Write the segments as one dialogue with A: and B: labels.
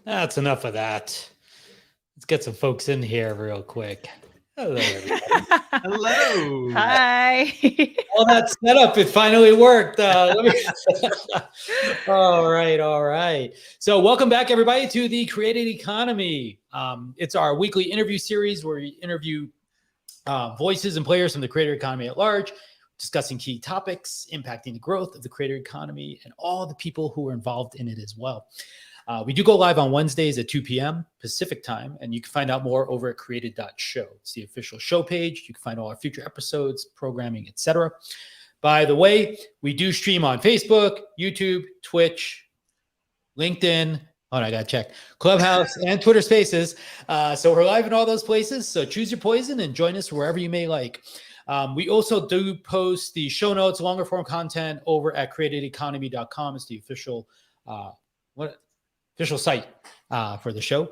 A: That's enough of that. Let's get some folks in here real quick. Hello, everybody.
B: Hello.
C: Hi.
A: All that setup, it finally worked. All right. So welcome back, everybody, to the Creative Economy. It's our weekly interview series where we interview voices and players from the creator economy at large, discussing key topics impacting the growth of the creator economy and all the people who are involved in it as well. We do go live on Wednesdays at 2 p.m. Pacific time, and you can find out more over at created.show. It's the official show page. You can find all our future episodes, programming, etc. By the way, we do stream on Facebook, YouTube, Twitch, LinkedIn. Oh, I got to check. Clubhouse and Twitter Spaces. So we're live in all those places. So choose your poison and join us wherever you may like. We also do post the show notes, longer form content over at creativeeconomy.com. It's the official official site for the show.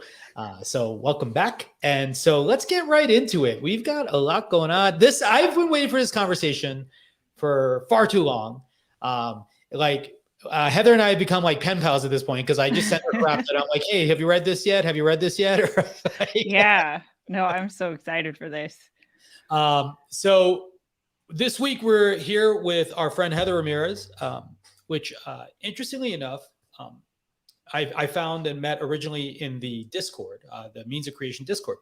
A: So welcome back. And so let's get right into it. We've got a lot going on. I've been waiting for this conversation for far too long. Heather and I have become like pen pals at this point because I just sent her crap that I'm like, hey, have you read this yet? Have you read this yet?
C: Yeah. No, I'm so excited for this.
A: So this week we're here with our friend Heather Ramirez, which interestingly enough, I found and met originally in the Discord, the Means of Creation Discord.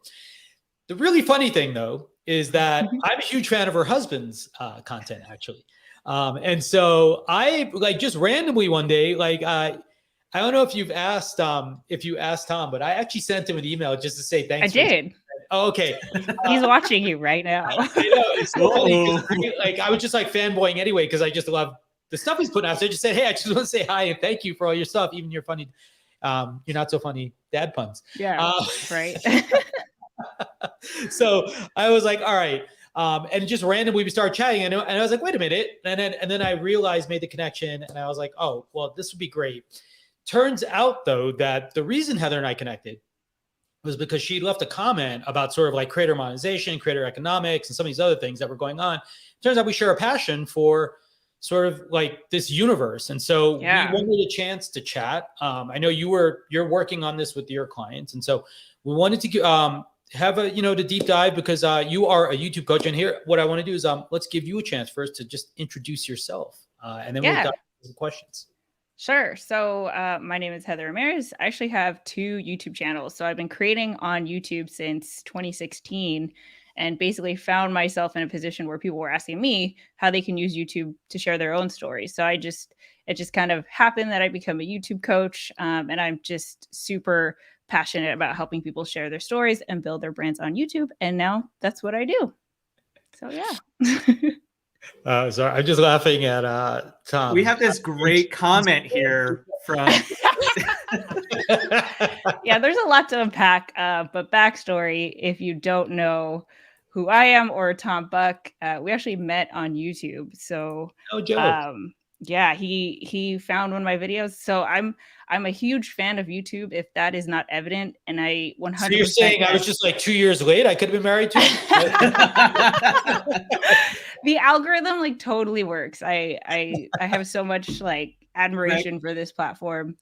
A: The really funny thing, though, is that I'm a huge fan of her husband's content, actually. And so I just randomly one day, I don't know if you asked Tom, but I actually sent him an email just to say thanks.
C: I did.
A: Oh, okay.
C: He's watching you right now.
A: I know. It's so funny. I was just fanboying anyway because I just love the stuff he's putting out. So I just said, hey, I just want to say hi and thank you for all your stuff, even your funny, you're not so funny dad puns.
C: Yeah, right.
A: So I was like, all right. And just randomly we started chatting and I was like, wait a minute. And then I realized, made the connection and I was like, oh, well, this would be great. Turns out though, that the reason Heather and I connected was because she left a comment about sort of creator monetization, creator economics, and some of these other things that were going on. Turns out we share a passion for sort of this universe. And so we wanted a chance to chat. I know you're working on this with your clients. And so we wanted to have the deep dive because you are a YouTube coach. And here, what I want to do is let's give you a chance first to just introduce yourself. And then we'll dive into some questions.
C: Sure. So my name is Heather Ramirez. I actually have 2 YouTube channels. So I've been creating on YouTube since 2016 and basically found myself in a position where people were asking me how they can use YouTube to share their own stories. So I just it just kind of happened that I become a YouTube coach. And I'm just super passionate about helping people share their stories and build their brands on YouTube. And now that's what I do. So yeah.
A: Sorry, I'm just laughing at Tom.
B: We have this great comment here from.
C: Yeah, there's a lot to unpack. But backstory, if you don't know who I am or Tom Buck, we actually met on YouTube. So
A: No joke.
C: yeah, he found one of my videos. So I'm a huge fan of YouTube, if that is not evident. And I 100%.
A: So you're saying I was just like 2 years late? I could have been married to him?
C: The algorithm like totally works. I have so much like admiration for this platform.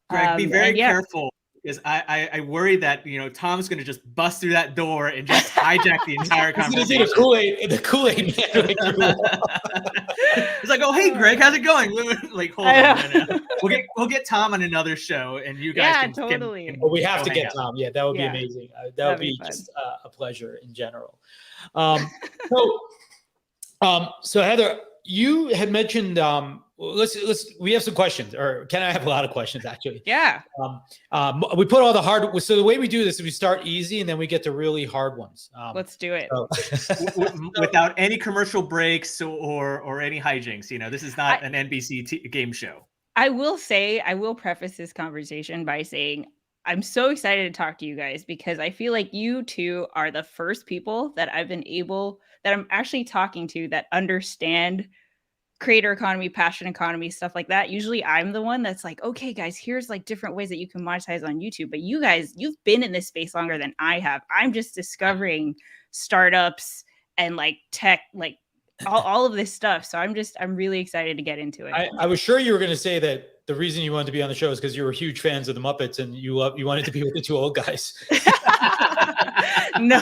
B: Greg, be very careful, because I worry that Tom's going to just bust through that door and just hijack the entire conversation.
A: The Kool-Aid man.
B: It's like, oh hey Greg, how's it going? Like, hold on, we'll get Tom on another show, and you guys
C: totally.
A: Well, we have to get Tom. Yeah, that would be amazing. That would be just a pleasure in general. So Heather, you had mentioned we have some questions, or can I have a lot of questions actually?
C: Yeah.
A: We put all the hard. So the way we do this is we start easy and then we get to really hard ones.
C: Let's do it.
B: Without any commercial breaks or any hijinks. This is not an NBC game show.
C: I will preface this conversation by saying I'm so excited to talk to you guys, because I feel like you two are the first people that I'm actually talking to that understand creator economy, passion economy, stuff like that. Usually I'm the one that's like, okay, guys, here's like different ways that you can monetize on YouTube. But you guys, you've been in this space longer than I have. I'm just discovering startups and like tech, like all of this stuff. So I'm really excited to get into it.
A: I was sure you were going to say that the reason you wanted to be on the show is because you were huge fans of the Muppets and you wanted to be with the two old guys.
C: No.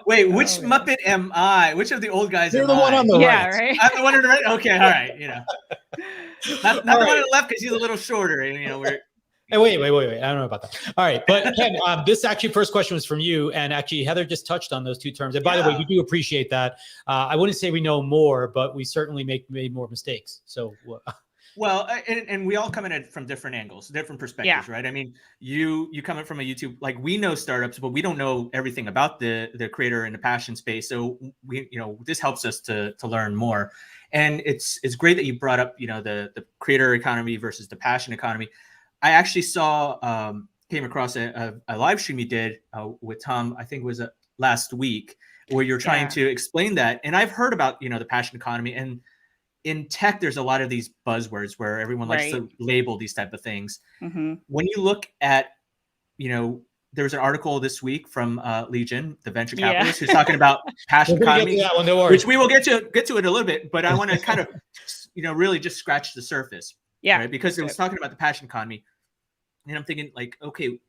B: Wait, which Muppet am I? Which of the old guys
A: You're
B: am
A: the one
B: I?
A: on the
C: right.
A: right.
B: I'm the one on the right? Okay, all right. Not the one on the left, because he's a little shorter. We're...
A: Hey, wait. I don't know about that. All right. But Ken, this actually first question was from you. And actually, Heather just touched on those two terms. And by the way, we do appreciate that. I wouldn't say we know more, but we certainly made more mistakes. So...
B: Well, and we all come in from different angles, different perspectives, right? I mean, you come in from a YouTube, like we know startups, but we don't know everything about the creator and the passion space. So this helps us to learn more. And it's great that you brought up, the creator economy versus the passion economy. I actually came across a live stream you did with Tom, I think it was last week, where you're trying to explain that. And I've heard about, the passion economy, and in tech, there's a lot of these buzzwords where everyone likes to label these type of things. Mm-hmm. When you look at, there was an article this week from Legion, the venture capitalist, who's talking about passion economy, which we will get to it a little bit. But I want to kind of, really just scratch the surface, right? Because it was talking about the passion economy, and I'm thinking like, okay,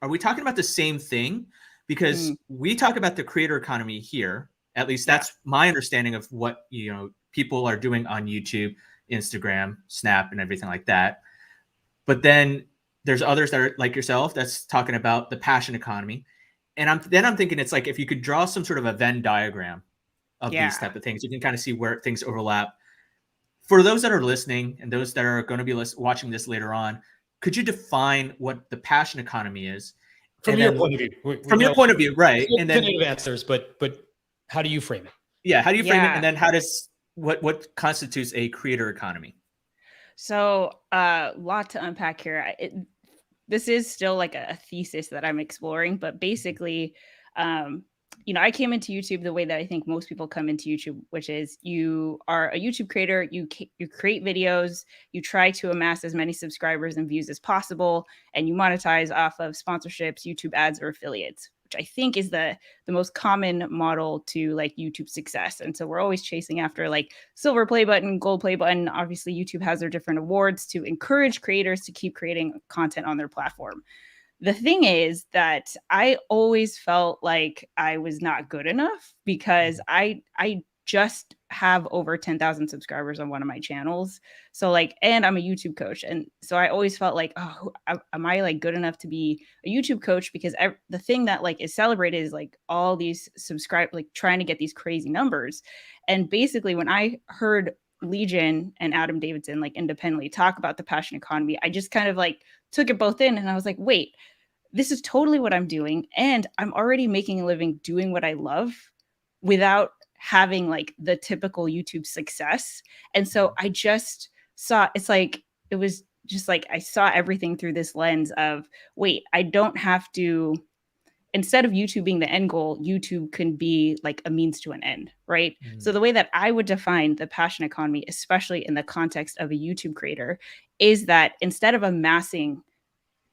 B: are we talking about the same thing? Because we talk about the creator economy here. At least that's my understanding of what people are doing on YouTube, Instagram, Snap, and everything like that. But then there's others that are like yourself that's talking about the passion economy. And I'm thinking it's like if you could draw some sort of a Venn diagram of these type of things, you can kind of see where things overlap. For those that are listening and those that are going to be watching this later on, could you define what the passion economy is?
A: From your point of view.
B: From your point of view, right. And then
A: answers, but how do you frame it?
B: Yeah, how do you frame it? And then how does what constitutes a creator economy?
C: So a lot to unpack here. This is still like a thesis that I'm exploring, but basically, I came into YouTube the way that I think most people come into YouTube, which is you are a YouTube creator, you create videos, you try to amass as many subscribers and views as possible, and you monetize off of sponsorships, YouTube ads, or affiliates, which I think is the most common model to like YouTube success. And so we're always chasing after like silver play button, gold play button. Obviously, YouTube has their different awards to encourage creators to keep creating content on their platform. The thing is that I always felt like I was not good enough because I just have over 10,000 subscribers on one of my channels. So and I'm a YouTube coach. And so I always felt like, oh, am I like good enough to be a YouTube coach? Because the thing that like is celebrated is like all these trying to get these crazy numbers. And basically when I heard Legion and Adam Davidson like independently talk about the passion economy, I just kind of like took it both in, and I was like, wait, this is totally what I'm doing, and I'm already making a living doing what I love without having like the typical YouTube success. And so I just saw, it's like, it was just like I saw everything through this lens of, wait, I don't have to, instead of YouTube being the end goal, YouTube can be like a means to an end, right? So the way that I would define the passion economy, especially in the context of a YouTube creator, is that instead of amassing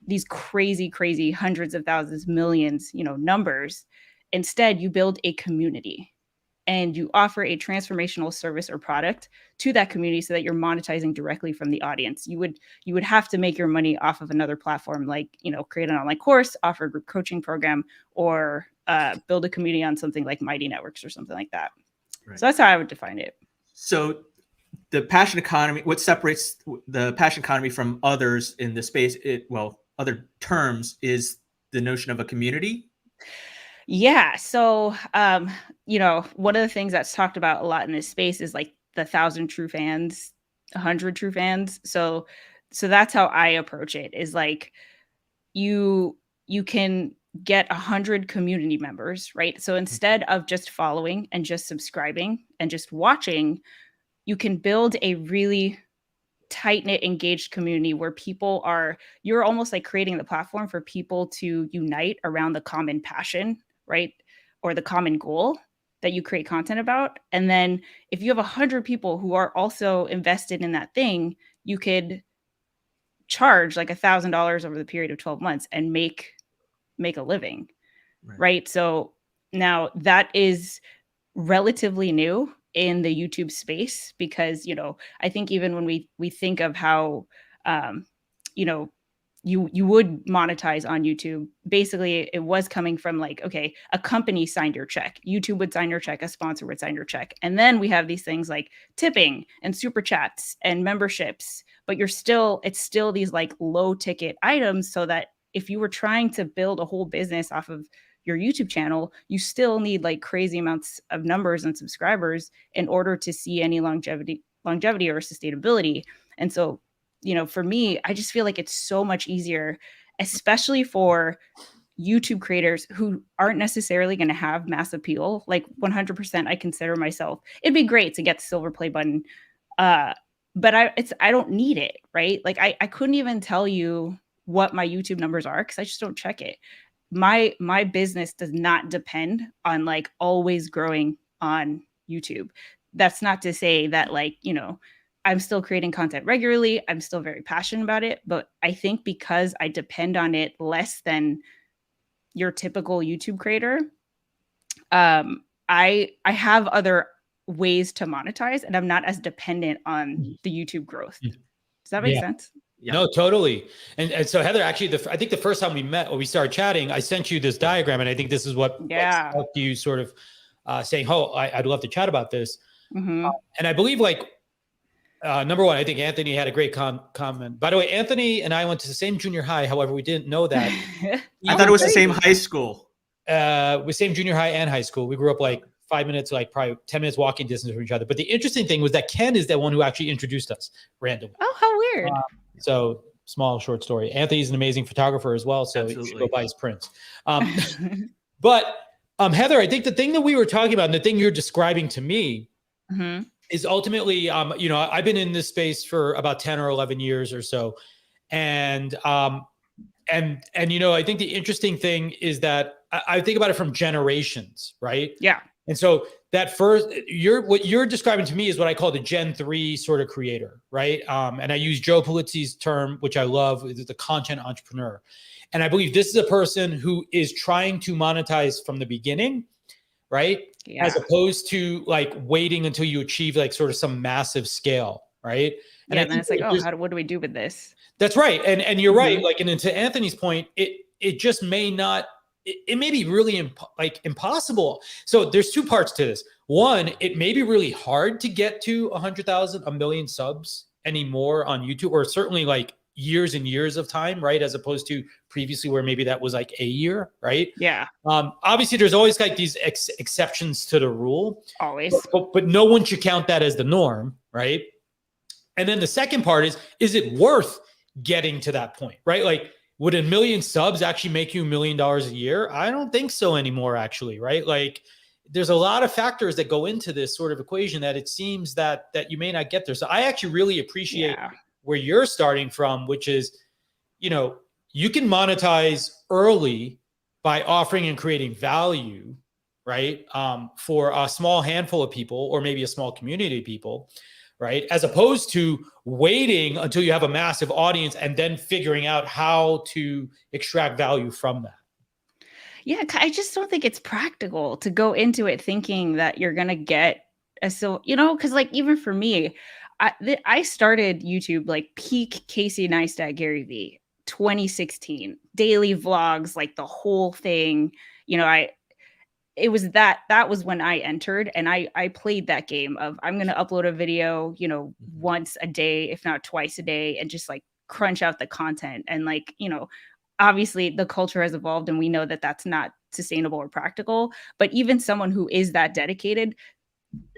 C: these crazy hundreds of thousands, millions, numbers, instead you build a community and you offer a transformational service or product to that community so that you're monetizing directly from the audience. You would have to make your money off of another platform, like, create an online course, offer a group coaching program, or build a community on something like Mighty Networks or something like that. Right. So that's how I would define it.
B: So the passion economy, what separates the passion economy from others in the space, other terms, is the notion of a community.
C: Yeah. So, one of the things that's talked about a lot in this space is like the 1,000 true fans, 100 true fans. So that's how I approach it, is like you can get 100 community members, right? So instead of just following and just subscribing and just watching, you can build a really tight-knit, engaged community where you're almost like creating the platform for people to unite around the common passion, right? Or the common goal that you create content about. And then if you have 100 people who are also invested in that thing, you could charge like $1,000 over the period of 12 months and make a living, right? So now that is relatively new in the YouTube space, because, I think even when we think of how, you would monetize on YouTube, basically it was coming from like, okay, a company signed your check, YouTube would sign your check, a sponsor would sign your check. And then we have these things like tipping and super chats and memberships, but it's still these like low ticket items, so that if you were trying to build a whole business off of your YouTube channel, you still need like crazy amounts of numbers and subscribers in order to see any longevity or sustainability. And so, for me, I just feel like it's so much easier, especially for YouTube creators who aren't necessarily going to have mass appeal. Like 100%, I consider myself, it'd be great to get the silver play button. But I don't need it, right? Like I couldn't even tell you what my YouTube numbers are, because I just don't check it. My business does not depend on like always growing on YouTube. That's not to say that like, I'm still creating content regularly, I'm still very passionate about it, but I think because I depend on it less than your typical YouTube creator, I have other ways to monetize, and I'm not as dependent on the YouTube growth. Does that make sense?
A: Yeah. No, totally. And so Heather, actually, I think the first time we met or we started chatting, I sent you this diagram, and I think this is what helped you sort of saying, "Oh, I'd love to chat about this." Mm-hmm. And I believe, like, number one, I think Anthony had a great comment. By the way, Anthony and I went to the same junior high. However, we didn't know that.
B: I thought it was the same high school.
A: With same junior high and high school. We grew up like 5 minutes, like probably 10 minutes walking distance from each other. But the interesting thing was that Ken is the one who actually introduced us randomly.
C: Oh, how weird.
A: So small, short story. Anthony's an amazing photographer as well. So you should go buy his prints. But Heather, I think the thing that we were talking about and the thing you're describing to me is ultimately, I've been in this space for about 10 or 11 years or so. And I think the interesting thing is that I think about it from generations, right? Yeah. And so that first, what you're describing to me is what I call the Gen 3 sort of creator, right? And I use Joe Pulizzi's term, which I love, is the content entrepreneur. And I believe this is a person who is trying to monetize from the beginning, right? Yeah. As opposed to like waiting until you achieve like sort of some massive scale, right?
C: And then it's like, what do we do with this?
A: That's right. And you're right. Like, and to Anthony's point, it just may not, it may be really impossible. So there's two parts to this. One, it may be really hard to get to 100,000, 1 million subs anymore on YouTube, or certainly like years and years of time, right? As opposed to previously where maybe that was like a year, right?
C: Yeah.
A: Obviously there's always like these exceptions to the rule.
C: Always.
A: But no one should count that as the norm, right? And then the second part is it worth getting to that point, right? Like, would 1 million subs actually make you $1 million a year? I don't think so anymore, actually, right? Like, there's a lot of factors that go into this sort of equation that it seems that you may not get there. So I actually really appreciate where you're starting from, which is, you know, you can monetize early by offering and creating value, right? For a small handful of people, or maybe a small community of people, right? As opposed to waiting until you have a massive audience and then figuring out how to extract value from that.
C: Yeah, I just don't think it's practical to go into it thinking that you're going to get because like even for me, I started YouTube like peak Casey Neistat Gary V 2016, daily vlogs, like the whole thing. It was that was when I entered, and I played that game of I'm going to upload a video, once a day, if not twice a day, and just like crunch out the content. And like, obviously the culture has evolved and we know that that's not sustainable or practical, but even someone who is that dedicated,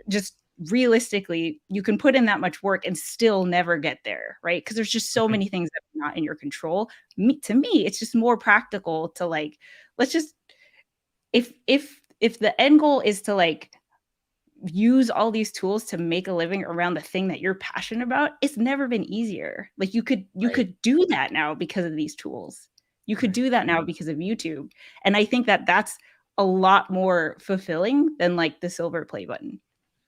C: just realistically, you can put in that much work and still never get there, right? Because there's just so many things that are not in your control. To me, it's just more practical to like, let's just, if the end goal is to like use all these tools to make a living around the thing that you're passionate about, it's never been easier. Like you could do that now because of these tools. You could do that now because of YouTube. And I think that that's a lot more fulfilling than like the silver play button.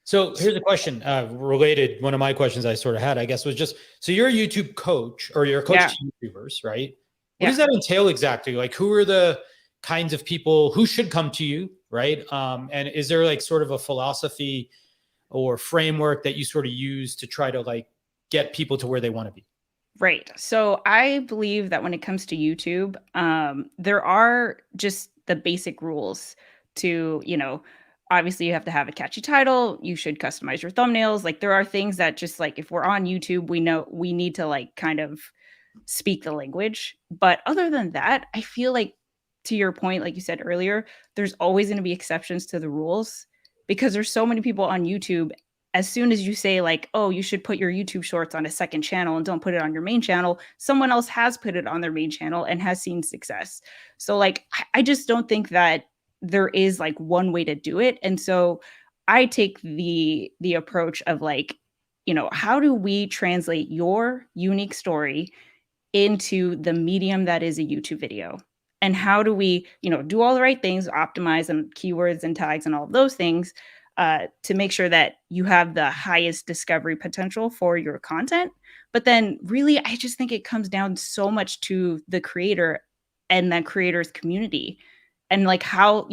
A: So here's a question related. One of my questions I sort of had, I guess, was just, so you're a YouTube coach, or you're a coach to YouTubers, right? What does that entail exactly? Like, who are the kinds of people who should come to you, right? And is there like sort of a philosophy or framework that you sort of use to try to like get people to where they want to be?
C: Right. So I believe that when it comes to YouTube, there are just the basic rules to, obviously you have to have a catchy title. You should customize your thumbnails. Like there are things that just like, if we're on YouTube, we know we need to like kind of speak the language. But other than that, I feel like, to your point, like you said earlier, there's always going to be exceptions to the rules because there's so many people on YouTube. As soon as you say like, oh, you should put your YouTube shorts on a second channel and don't put it on your main channel, someone else has put it on their main channel and has seen success. So like, I just don't think that there is like one way to do it. And so I take the approach of like, how do we translate your unique story into the medium that is a YouTube video? And how do we, do all the right things, optimize and keywords and tags and all of those things to make sure that you have the highest discovery potential for your content. But then really, I just think it comes down so much to the creator and that creator's community and like how,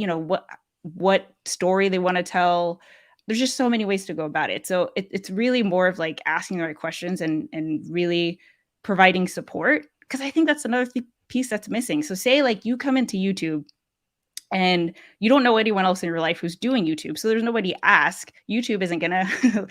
C: what story they want to tell. There's just so many ways to go about it. So it's really more of like asking the right questions and really providing support. Because I think that's another piece that's missing. So say like you come into YouTube and you don't know anyone else in your life who's doing YouTube. So there's nobody to ask. YouTube isn't going to,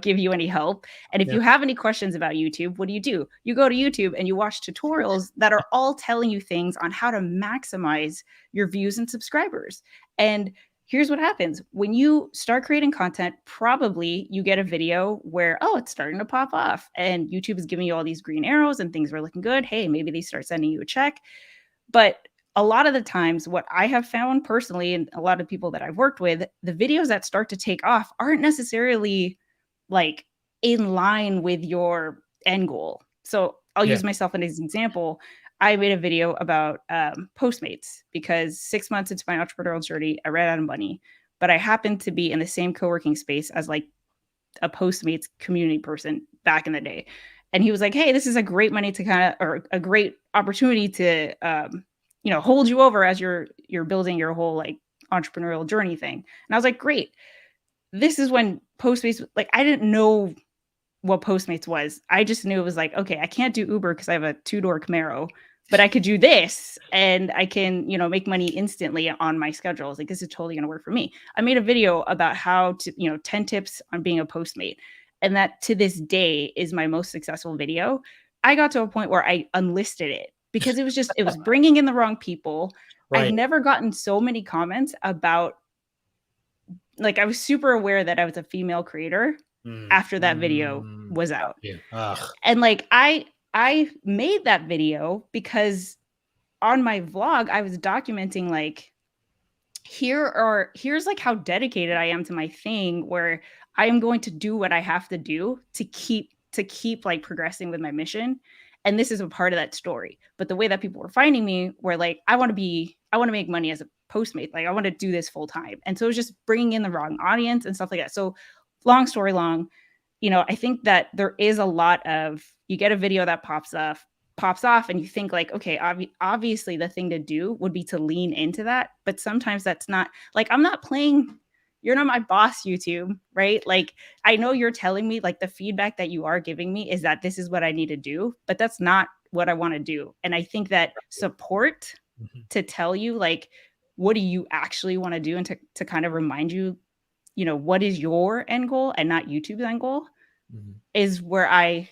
C: give you any help. And if you have any questions about YouTube, what do? You go to YouTube and you watch tutorials that are all telling you things on how to maximize your views and subscribers. And here's what happens. When you start creating content, probably you get a video where, oh, it's starting to pop off and YouTube is giving you all these green arrows and things are looking good. Hey, maybe they start sending you a check. But a lot of the times what I have found personally, and a lot of people that I've worked with, the videos that start to take off aren't necessarily like in line with your end goal. So I'll use myself as an example. I made a video about Postmates because 6 months into my entrepreneurial journey, I ran out of money, but I happened to be in the same co-working space as like a Postmates community person back in the day. And he was like, hey, this is a great money to or a great opportunity to, hold you over as you're building your whole like entrepreneurial journey thing. And I was like, great. This is when Postmates, like, I didn't know what Postmates was. I just knew it was like, okay, I can't do Uber because I have a 2-door Camaro, but I could do this and I can, make money instantly on my schedule. I was like, this is totally going to work for me. I made a video about how to, 10 tips on being a Postmate. And that to this day is my most successful video. I got to a point where I unlisted it because it was bringing in the wrong people. Right. I've never gotten so many comments about, like, I was super aware that I was a female creator, after that video was out.
A: Yeah.
C: And like I made that video because on my vlog I was documenting like here's like how dedicated I am to my thing, where I am going to do what I have to do to keep like progressing with my mission. And this is a part of that story. But the way that people were finding me were like, I want to make money as a Postmate. Like I want to do this full time. And so it was just bringing in the wrong audience and stuff like that. So long story long, I think that there is a lot of, you get a video that pops off and you think like, okay, obviously the thing to do would be to lean into that. But sometimes that's not, like, I'm not playing, you're not my boss, YouTube, right? Like, I know you're telling me like the feedback that you are giving me is that this is what I need to do, but that's not what I want to do. And I think that support to tell you like, what do you actually want to do, and to kind of remind you, what is your end goal and not YouTube's end goal, is where I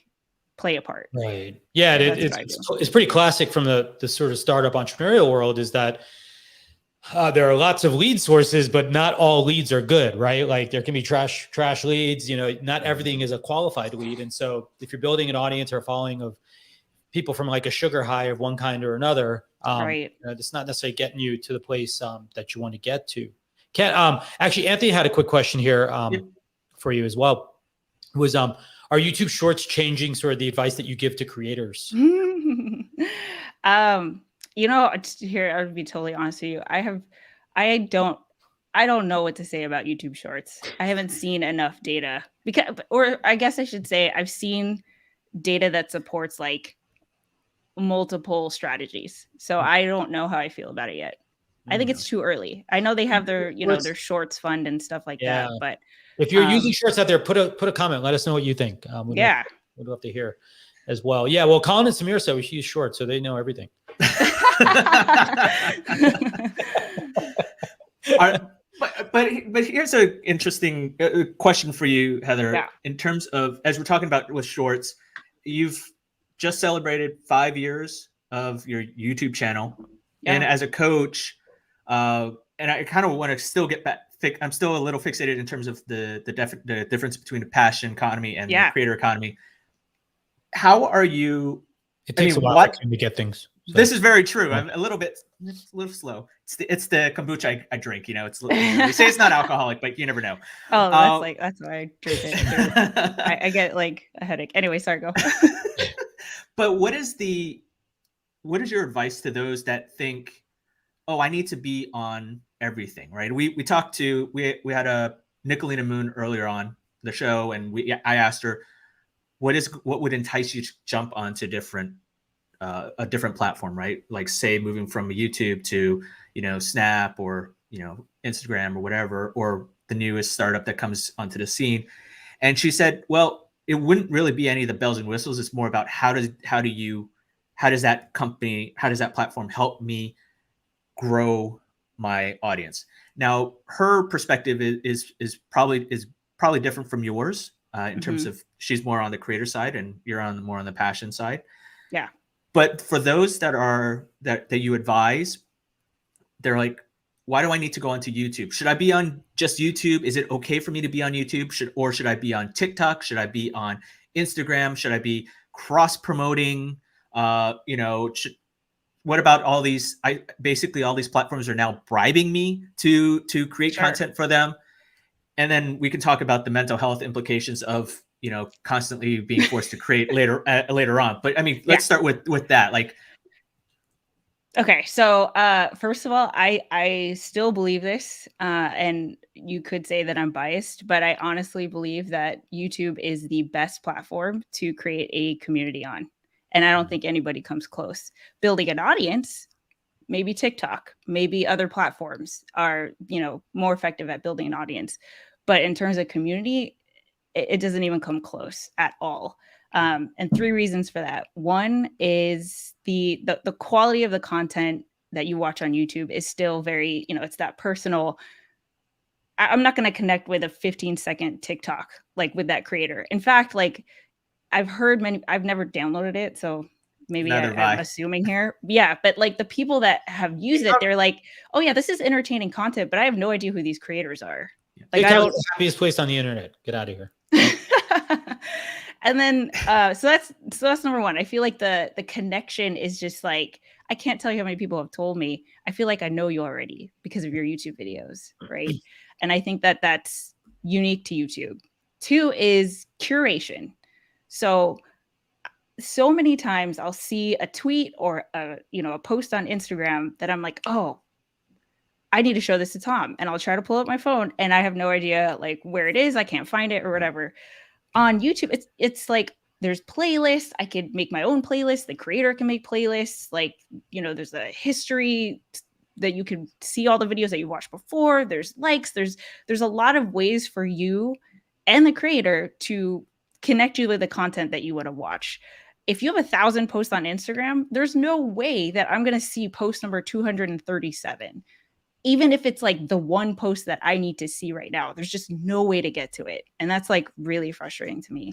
C: play a part.
A: Right. Yeah. It's pretty classic from the sort of startup entrepreneurial world, is that there are lots of lead sources, but not all leads are good, right? Like there can be trash leads, not everything is a qualified lead. And so if you're building an audience or a following of people from like a sugar high of one kind or another,
C: right,
A: it's not necessarily getting you to the place that you want to get to. Actually, Anthony had a quick question here for you as well. Was are YouTube Shorts changing sort of the advice that you give to creators?
C: Here, I'll be totally honest with you. I don't know what to say about YouTube Shorts. I haven't seen enough data, or I guess I should say I've seen data that supports like multiple strategies. So I don't know how I feel about it yet. I think it's too early. I know they have their, their Shorts fund and stuff like that, but
A: if you're using Shorts out there, put a comment. Let us know what you think. We'd love to hear as well. Yeah. Well, Colin and Samir said we should use Shorts, so they know everything.
B: But here's an interesting question for you, Heather.
C: Yeah.
B: In terms of, as we're talking about with Shorts, you've just celebrated 5 years of your YouTube channel, and as a coach, and I kind of want to still get back. I'm still a little fixated in terms of the difference between the passion economy and the creator economy. How are you?
A: It takes a while to get things.
B: So. This is very true. I'm a little slow. It's the kombucha I drink. It's they say it's not alcoholic, but you never know.
C: Oh, that's why I drink it. I get like a headache. Anyway, sorry, go.
B: But what is your advice to those that think, oh, I need to be on everything, right? We had a Nicolina Moon earlier on the show, and I asked her, what would entice you to jump onto a different platform, right? Like say moving from YouTube to, Snap or, Instagram or whatever, or the newest startup that comes onto the scene. And she said, well, it wouldn't really be any of the bells and whistles. It's more about how does that platform help me grow my audience? Now, her perspective is probably different from yours in terms of, she's more on the creator side and you're more on the passion side.
C: Yeah.
B: But for those that you advise, they're like, why do I need to go onto YouTube? Should I be on just YouTube? Is it okay for me to be on YouTube? Should I be on TikTok? Should I be on Instagram? Should I be cross promoting? What about all these? Basically all these platforms are now bribing me to create content for them. And then we can talk about the mental health implications of, constantly being forced to create later on. But I mean, let's start with that. Like,
C: okay. So, first of all, I still believe this, and you could say that I'm biased, but I honestly believe that YouTube is the best platform to create a community on. And I don't think anybody comes close. Building an audience, maybe TikTok, maybe other platforms are, more effective at building an audience. But in terms of community, it doesn't even come close at all. And 3 reasons for that. One is the quality of the content that you watch on YouTube is still very, it's that personal. I'm not going to connect with a 15-second TikTok, like with that creator. In fact, like I've never downloaded it. So maybe I'm assuming here. Yeah. But like the people that have used it, they're like, oh yeah, this is entertaining content, but I have no idea who these creators are. Like,
A: TikTok is the happiest place on the internet. Get out of here.
C: And then so that's number one. I feel like the connection is just like, I can't tell you how many people have told me, I feel like I know you already because of your YouTube videos, right? And I think that that's unique to YouTube. Two is curation. So many times I'll see a tweet or a post on Instagram that I'm like, oh, I need to show this to Tom, and I'll try to pull up my phone and I have no idea like where it is. I can't find it or whatever. On YouTube, it's like there's playlists. I could make my own playlist. The creator can make playlists. Like, there's a history that you can see all the videos that you watched before. There's likes. There's a lot of ways for you and the creator to connect you with the content that you want to watch. If you have 1,000 posts on Instagram, there's no way that I'm going to see post number 237. Even if it's like the one post that I need to see right now, there's just no way to get to it. And that's like really frustrating to me.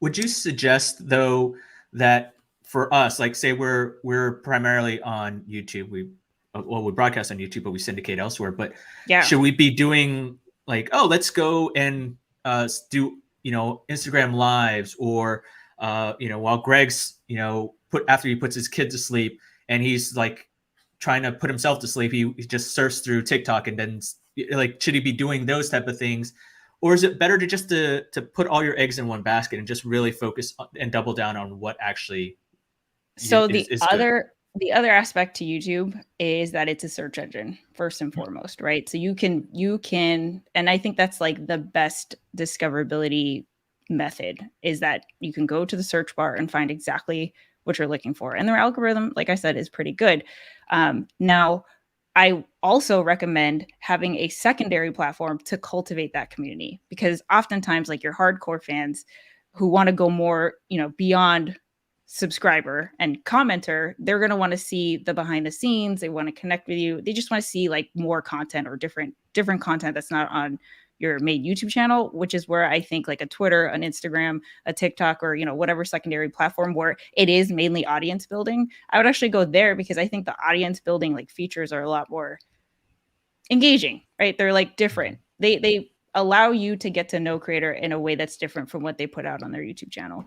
B: Would you suggest though that for us, like say we're primarily on YouTube, we broadcast on YouTube, but we syndicate elsewhere, but
C: yeah,
B: should we be doing like, oh, let's go and do, Instagram lives, or while Greg's, after he puts his kid to sleep and he's like trying to put himself to sleep, he just surfs through TikTok, and then like, should he be doing those type of things? Or is it better to just to put all your eggs in one basket and just really focus and double down on what actually
C: so
B: is
C: the other aspect to YouTube is that it's a search engine first and foremost, right? So you can, and I think that's like the best discoverability method, is that you can go to the search bar and find exactly what you're looking for. And their algorithm, like I said, is pretty good. Now, I also recommend having a secondary platform to cultivate that community, because oftentimes like your hardcore fans who want to go more, beyond subscriber and commenter, they're going to want to see the behind the scenes. They want to connect with you. They just want to see like more content or different content that's not on your main YouTube channel, which is where I think like a Twitter, an Instagram, a TikTok, or, whatever secondary platform where it is mainly audience building, I would actually go there, because I think the audience building like features are a lot more engaging, right? They're like different. They allow you to get to know creator in a way that's different from what they put out on their YouTube channel.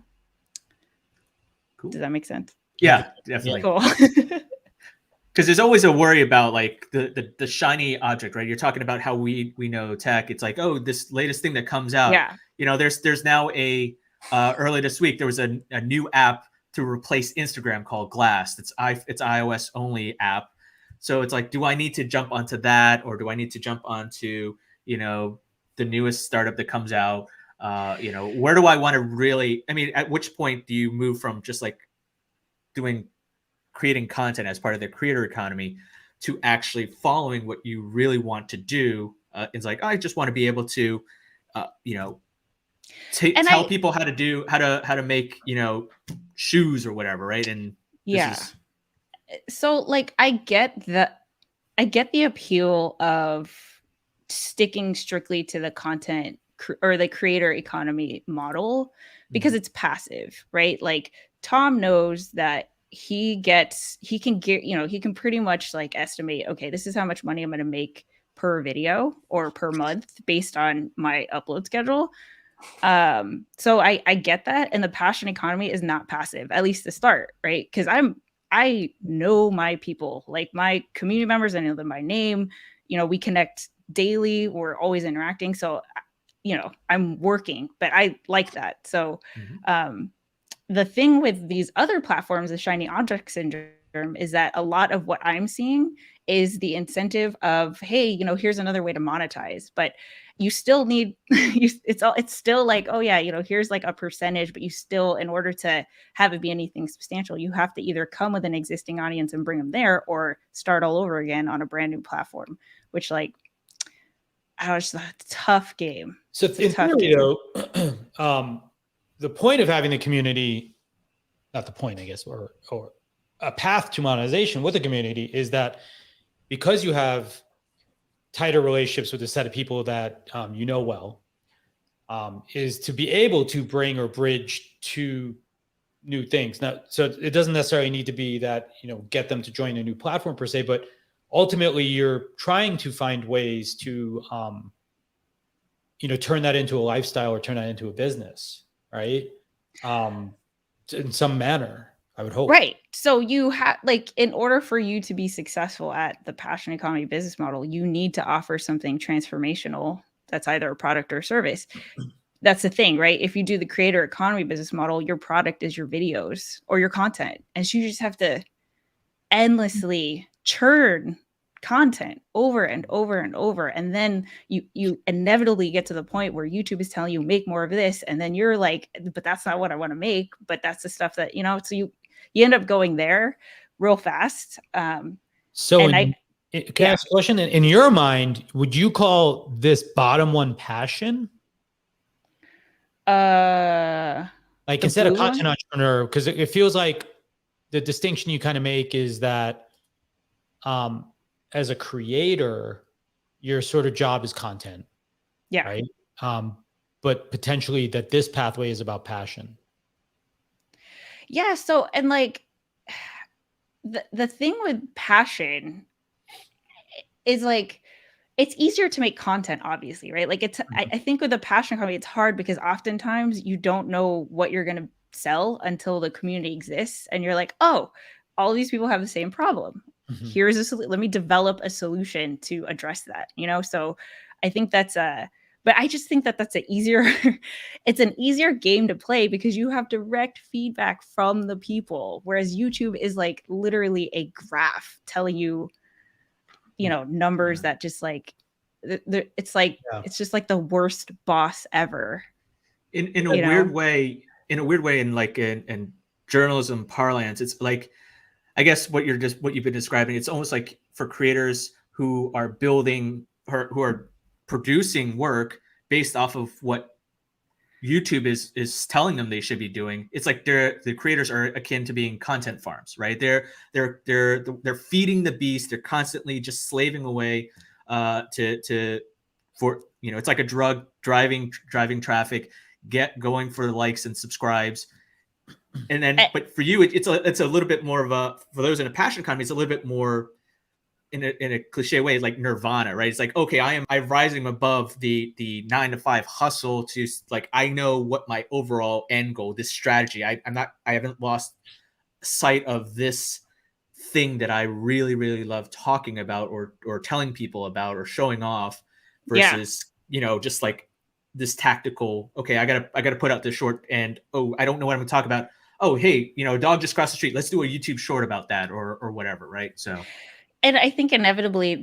C: Cool. Does that make sense?
B: Yeah, definitely.
C: Cool.
B: Because there's always a worry about like the shiny object, right? You're talking about how we know tech. It's like, oh, this latest thing that comes out.
C: Yeah.
B: There's now early this week there was a new app to replace Instagram called Glass. It's iOS only app. So it's like, do I need to jump onto that, or do I need to jump onto the newest startup that comes out? Where do I want to really? I mean, at which point do you move from just like creating content as part of the creator economy to actually following what you really want to do? It's like, I just want to be able to, tell people how to make, shoes or whatever. Right. And
C: so like, I get the appeal of sticking strictly to the content or the creator economy model, because it's passive, right? Like Tom knows that he can pretty much like estimate, okay, this is how much money I'm going to make per video or per month based on my upload schedule. So I get that. And the passion economy is not passive, at least to start, right? Because I know my people, like my community members, I know them by name. We connect daily. We're always interacting. So, I'm working, but I like that. So, the thing with these other platforms, the shiny object syndrome, is that a lot of what I'm seeing is the incentive of, hey, here's another way to monetize, but you still need, it's still like, oh yeah, here's like a percentage, but you still, in order to have it be anything substantial, you have to either come with an existing audience and bring them there, or start all over again on a brand new platform, which like, it's a tough game.
A: So in theory, though, the point of having the community, not the point, I guess, or a path to monetization with the community, is that because you have tighter relationships with a set of people that well, is to be able to bring or bridge to new things. Now, so it doesn't necessarily need to be that, get them to join a new platform per se, but ultimately you're trying to find ways to turn that into a lifestyle or turn that into a business, right? In some manner, I would hope.
C: Right. So you have, like, in order for you to be successful at the passion economy business model, you need to offer something transformational that's either a product or service. That's the thing, right? If you do the creator economy business model, your product is your videos or your content. And so you just have to endlessly churn content over and over and over. And then you inevitably get to the point where YouTube is telling you make more of this. And then you're like, but that's not what I want to make. But that's the stuff that, so you end up going there real fast.
A: So
C: and
A: can I ask a question? In your mind, would you call this bottom one passion? Like instead of content entrepreneur, because it feels like the distinction you kind of make is that as a creator, your sort of job is content.
C: Yeah.
A: Right. But potentially that this pathway is about passion.
C: Yeah. So, and like the thing with passion is like, it's easier to make content, obviously, right? Like I think with the passion economy, it's hard because oftentimes you don't know what you're going to sell until the community exists. And you're like, oh, all of these people have the same problem. Here's a solution. Let me develop a solution to address that, So I think but I just think that that's it's an easier game to play because you have direct feedback from the people. Whereas YouTube is like literally a graph telling you, numbers that just like, it's like, it's just like the worst boss ever.
B: In a weird way, in like in journalism parlance, it's like, I guess what you've been describing, it's almost like for creators who are building or who are producing work based off of what YouTube is telling them they should be doing. It's like the creators are akin to being content farms, right? They're feeding the beast. They're constantly just slaving away for it's like a drug, driving traffic, going for the likes and subscribes. And then, but for you, it's a little bit more of for those in a passion economy, it's a little bit more in a cliche way, like nirvana, right? It's like, okay, I'm rising above the 9-to-5 hustle to like, I know what my overall end goal, this strategy. I haven't lost sight of this thing that I really, really love talking about or telling people about or showing off versus, just like this tactical, okay, I gotta put out this short and, oh, I don't know what I'm gonna talk about. Oh, hey, a dog just crossed the street. Let's do a YouTube short about that or whatever. Right. So.
C: And I think inevitably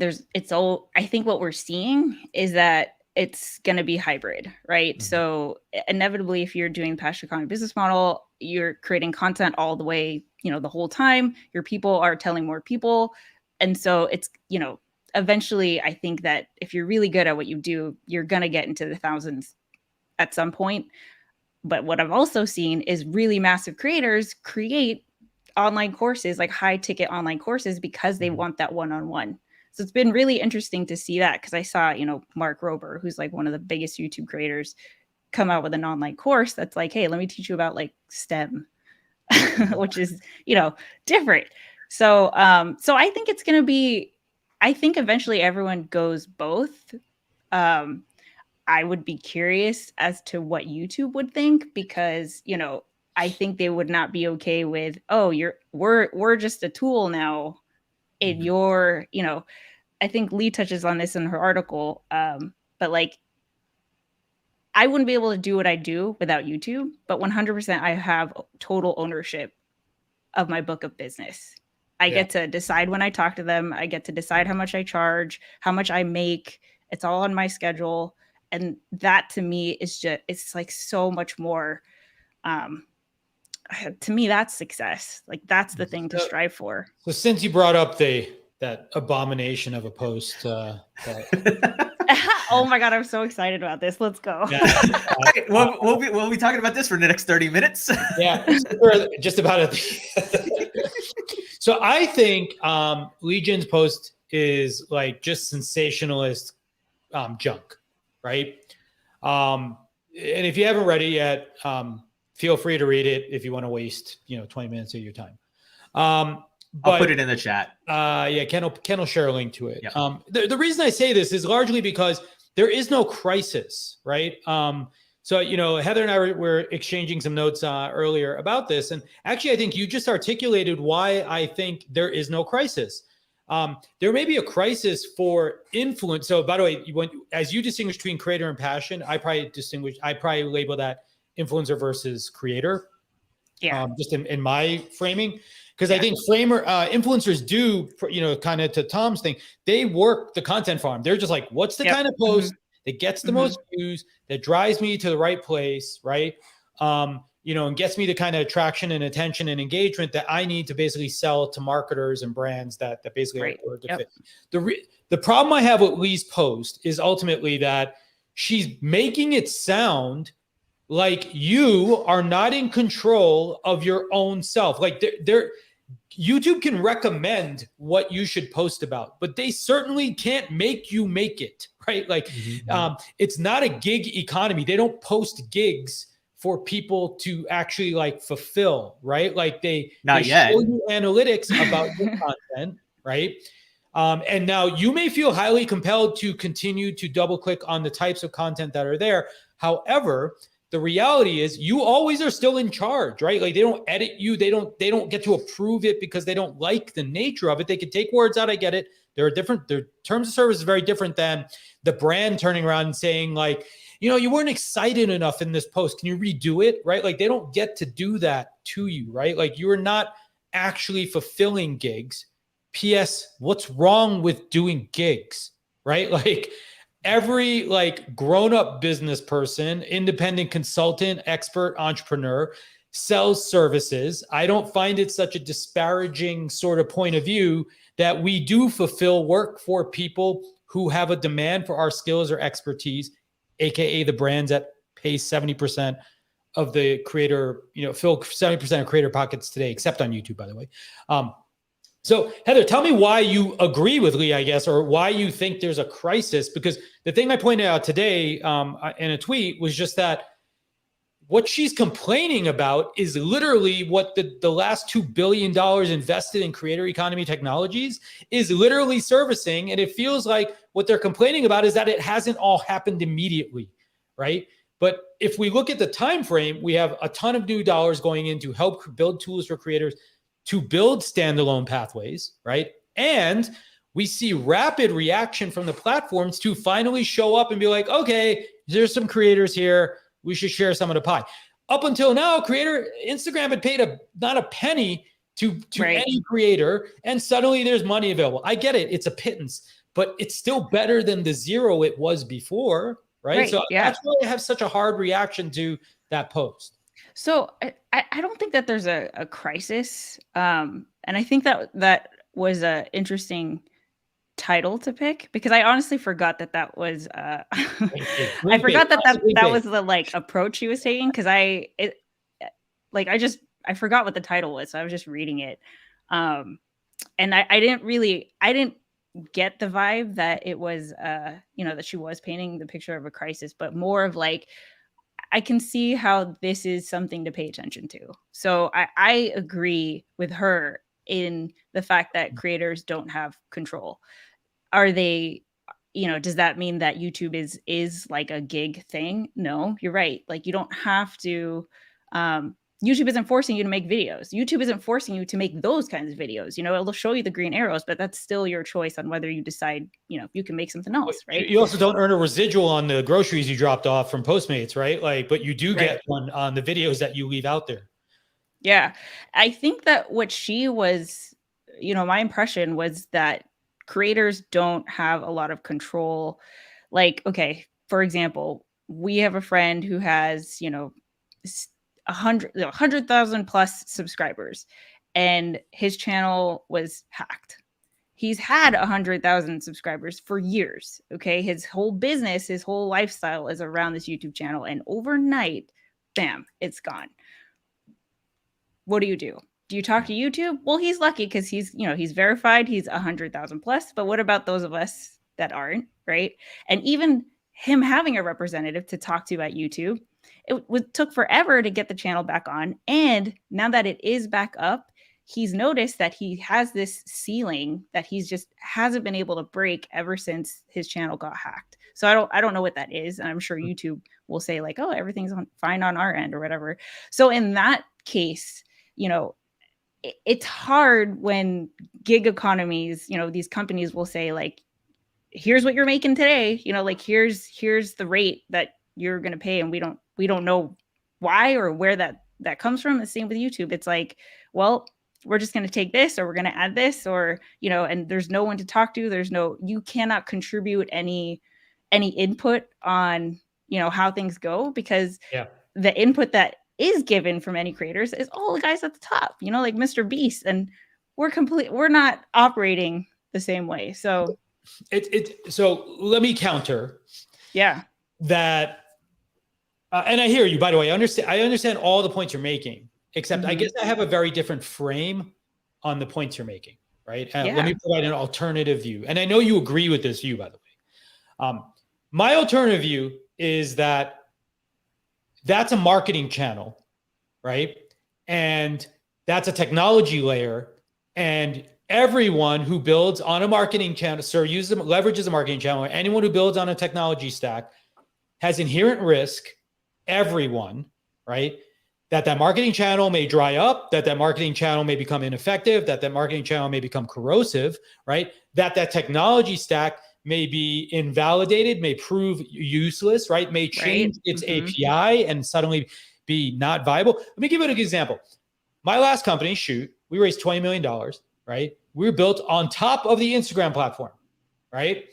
C: I think what we're seeing is that it's going to be hybrid, right? So inevitably, if you're doing passion economy business model, you're creating content all the way, the whole time. Your people are telling more people. And so it's, eventually I think that if you're really good at what you do, you're going to get into the thousands at some point. But what I've also seen is really massive creators create online courses, like high ticket online courses, because they want that one-on-one. So it's been really interesting to see that because I saw, Mark Rober, who's like one of the biggest YouTube creators, come out with an online course that's like, hey, let me teach you about like STEM, which is, different. So I think it's going to be, I think eventually everyone goes both. I would be curious as to what YouTube would think because, I think they would not be okay with, oh, we're just a tool now in your, I think Lee touches on this in her article. But like, I wouldn't be able to do what I do without YouTube, but 100% I have total ownership of my book of business. I get to decide when I talk to them. I get to decide how much I charge, how much I make. It's all on my schedule. And that to me is it's like so much more, to me, that's success. Like that's the thing to strive for.
A: So since you brought up that abomination of a post,
C: oh my God, I'm so excited about this. Let's go.
B: We'll be talking about this for the next 30 minutes.
A: Just about it. So I think Legion's post is like just sensationalist junk, right? And if you haven't read it yet, feel free to read it if you want to waste 20 minutes of your time. But
B: I'll put it in the chat.
A: Ken will share a link to it.
B: Yeah.
A: The reason I say this is largely because there is no crisis, right? So, Heather and I were exchanging some notes earlier about this. And actually, I think you just articulated why I think there is no crisis. There may be a crisis for influence. So, by the way, as you distinguish between creator and passion, I probably label that influencer versus creator.
C: Yeah.
A: Just in my framing. Because I think influencers do, kind of to Tom's thing, they work the content farm. They're just like, what's the kind of post that gets the most views, that drives me to the right place, right? And gets me the kind of traction and attention and engagement that I need to basically sell to marketers and brands that basically are a good fit. The problem I have with Lee's post is ultimately that she's making it sound like you are not in control of your own self. Like YouTube can recommend what you should post about, but they certainly can't make you make it, right? Like it's not a gig economy. They don't post gigs for people to actually like fulfill, right? Like they show you analytics about your content, right? And now you may feel highly compelled to continue to double click on the types of content that are there. However, the reality is you always are still in charge, right? Like they don't edit you. They don't get to approve it because they don't like the nature of it. They can take words out. I get it. Their terms of service is very different than the brand turning around and saying like, you weren't excited enough in this post. Can you redo it? Right? Like they don't get to do that to you, right? Like you are not actually fulfilling gigs. P.S. What's wrong with doing gigs, right? Like every like grown-up business person, independent consultant, expert, entrepreneur sells services. I don't find it such a disparaging sort of point of view that we do fulfill work for people who have a demand for our skills or expertise, AKA the brands that pay 70% of the creator, fill 70% of creator pockets today, except on YouTube, by the way. So Heather, tell me why you agree with Lee, I guess, or why you think there's a crisis, because the thing I pointed out today in a tweet was just that what she's complaining about is literally what the last $2 billion invested in creator economy technologies is literally servicing. And it feels like what they're complaining about is that it hasn't all happened immediately, right? But if we look at the time frame, we have a ton of new dollars going in to help build tools for creators to build standalone pathways, right? And we see rapid reaction from the platforms to finally show up and be like, okay, there's some creators here. We should share some of the pie. Up until now, Instagram had paid not a penny to any creator, and suddenly there's money available. I get it. It's a pittance, but it's still better than the zero it was before, right? So that's why I have such a hard reaction to that post.
C: So I don't think that there's a crisis. And I think that was an interesting title to pick, because I honestly forgot that was I forgot that was the like approach he was taking, because I forgot what the title was, so I was just reading it. And I didn't get the vibe that it was that she was painting the picture of a crisis, but more of like, I can see how this is something to pay attention to. So I agree with her in the fact that creators don't have control. Are they, does that mean that YouTube is like a gig thing? No, you're right. Like you don't have to, YouTube isn't forcing you to make videos. YouTube isn't forcing you to make those kinds of videos. It'll show you the green arrows, but that's still your choice on whether you decide, you can make something else, right?
A: You also don't earn a residual on the groceries you dropped off from Postmates, right? Like, but you do get one on the videos that you leave out there.
C: Yeah. I think that what she was, my impression was that creators don't have a lot of control. Like, okay, for example, we have a friend who has, 100,000 plus subscribers, and his channel was hacked. He's had 100,000 subscribers for years. Okay. His whole business, his whole lifestyle is around this YouTube channel. And overnight, bam, it's gone. What do? Do you talk to YouTube? Well, he's lucky because he's verified. He's 100,000 plus. But what about those of us that aren't, right? And even him having a representative to talk to at YouTube, it took forever to get the channel back on. And now that it is back up, he's noticed that he has this ceiling that he's just hasn't been able to break ever since his channel got hacked. So I don't know what that is. And I'm sure YouTube will say like, oh, everything's fine on our end or whatever. So in that case, it's hard when gig economies, these companies will say like, here's what you're making today, like here's the rate that you're going to pay. And we don't know why or where that comes from. The same with YouTube. It's like, well, we're just going to take this, or we're going to add this, or, and there's no one to talk to. You cannot contribute any input on, how things go, because the input that is given from any creators is all the guys at the top, like Mr. Beast, and we're not operating the same way. So
A: so let me counter.
C: Yeah.
A: That, and I hear you, by the way. I understand all the points you're making, except I guess I have a very different frame on the points you're making, right? Let me provide an alternative view. And I know you agree with this view, by the way. My alternative view is that that's a marketing channel, right? And that's a technology layer. And everyone who builds on a marketing channel, leverages a marketing channel, or anyone who builds on a technology stack has inherent risk. Everyone, right? That marketing channel may dry up, that marketing channel may become ineffective, that marketing channel may become corrosive, right? That technology stack may be invalidated, may prove useless, right? May change its API and suddenly be not viable. Let me give you an example. My last company, Shoot, we raised $20 million, right? We were built on top of the Instagram platform, right?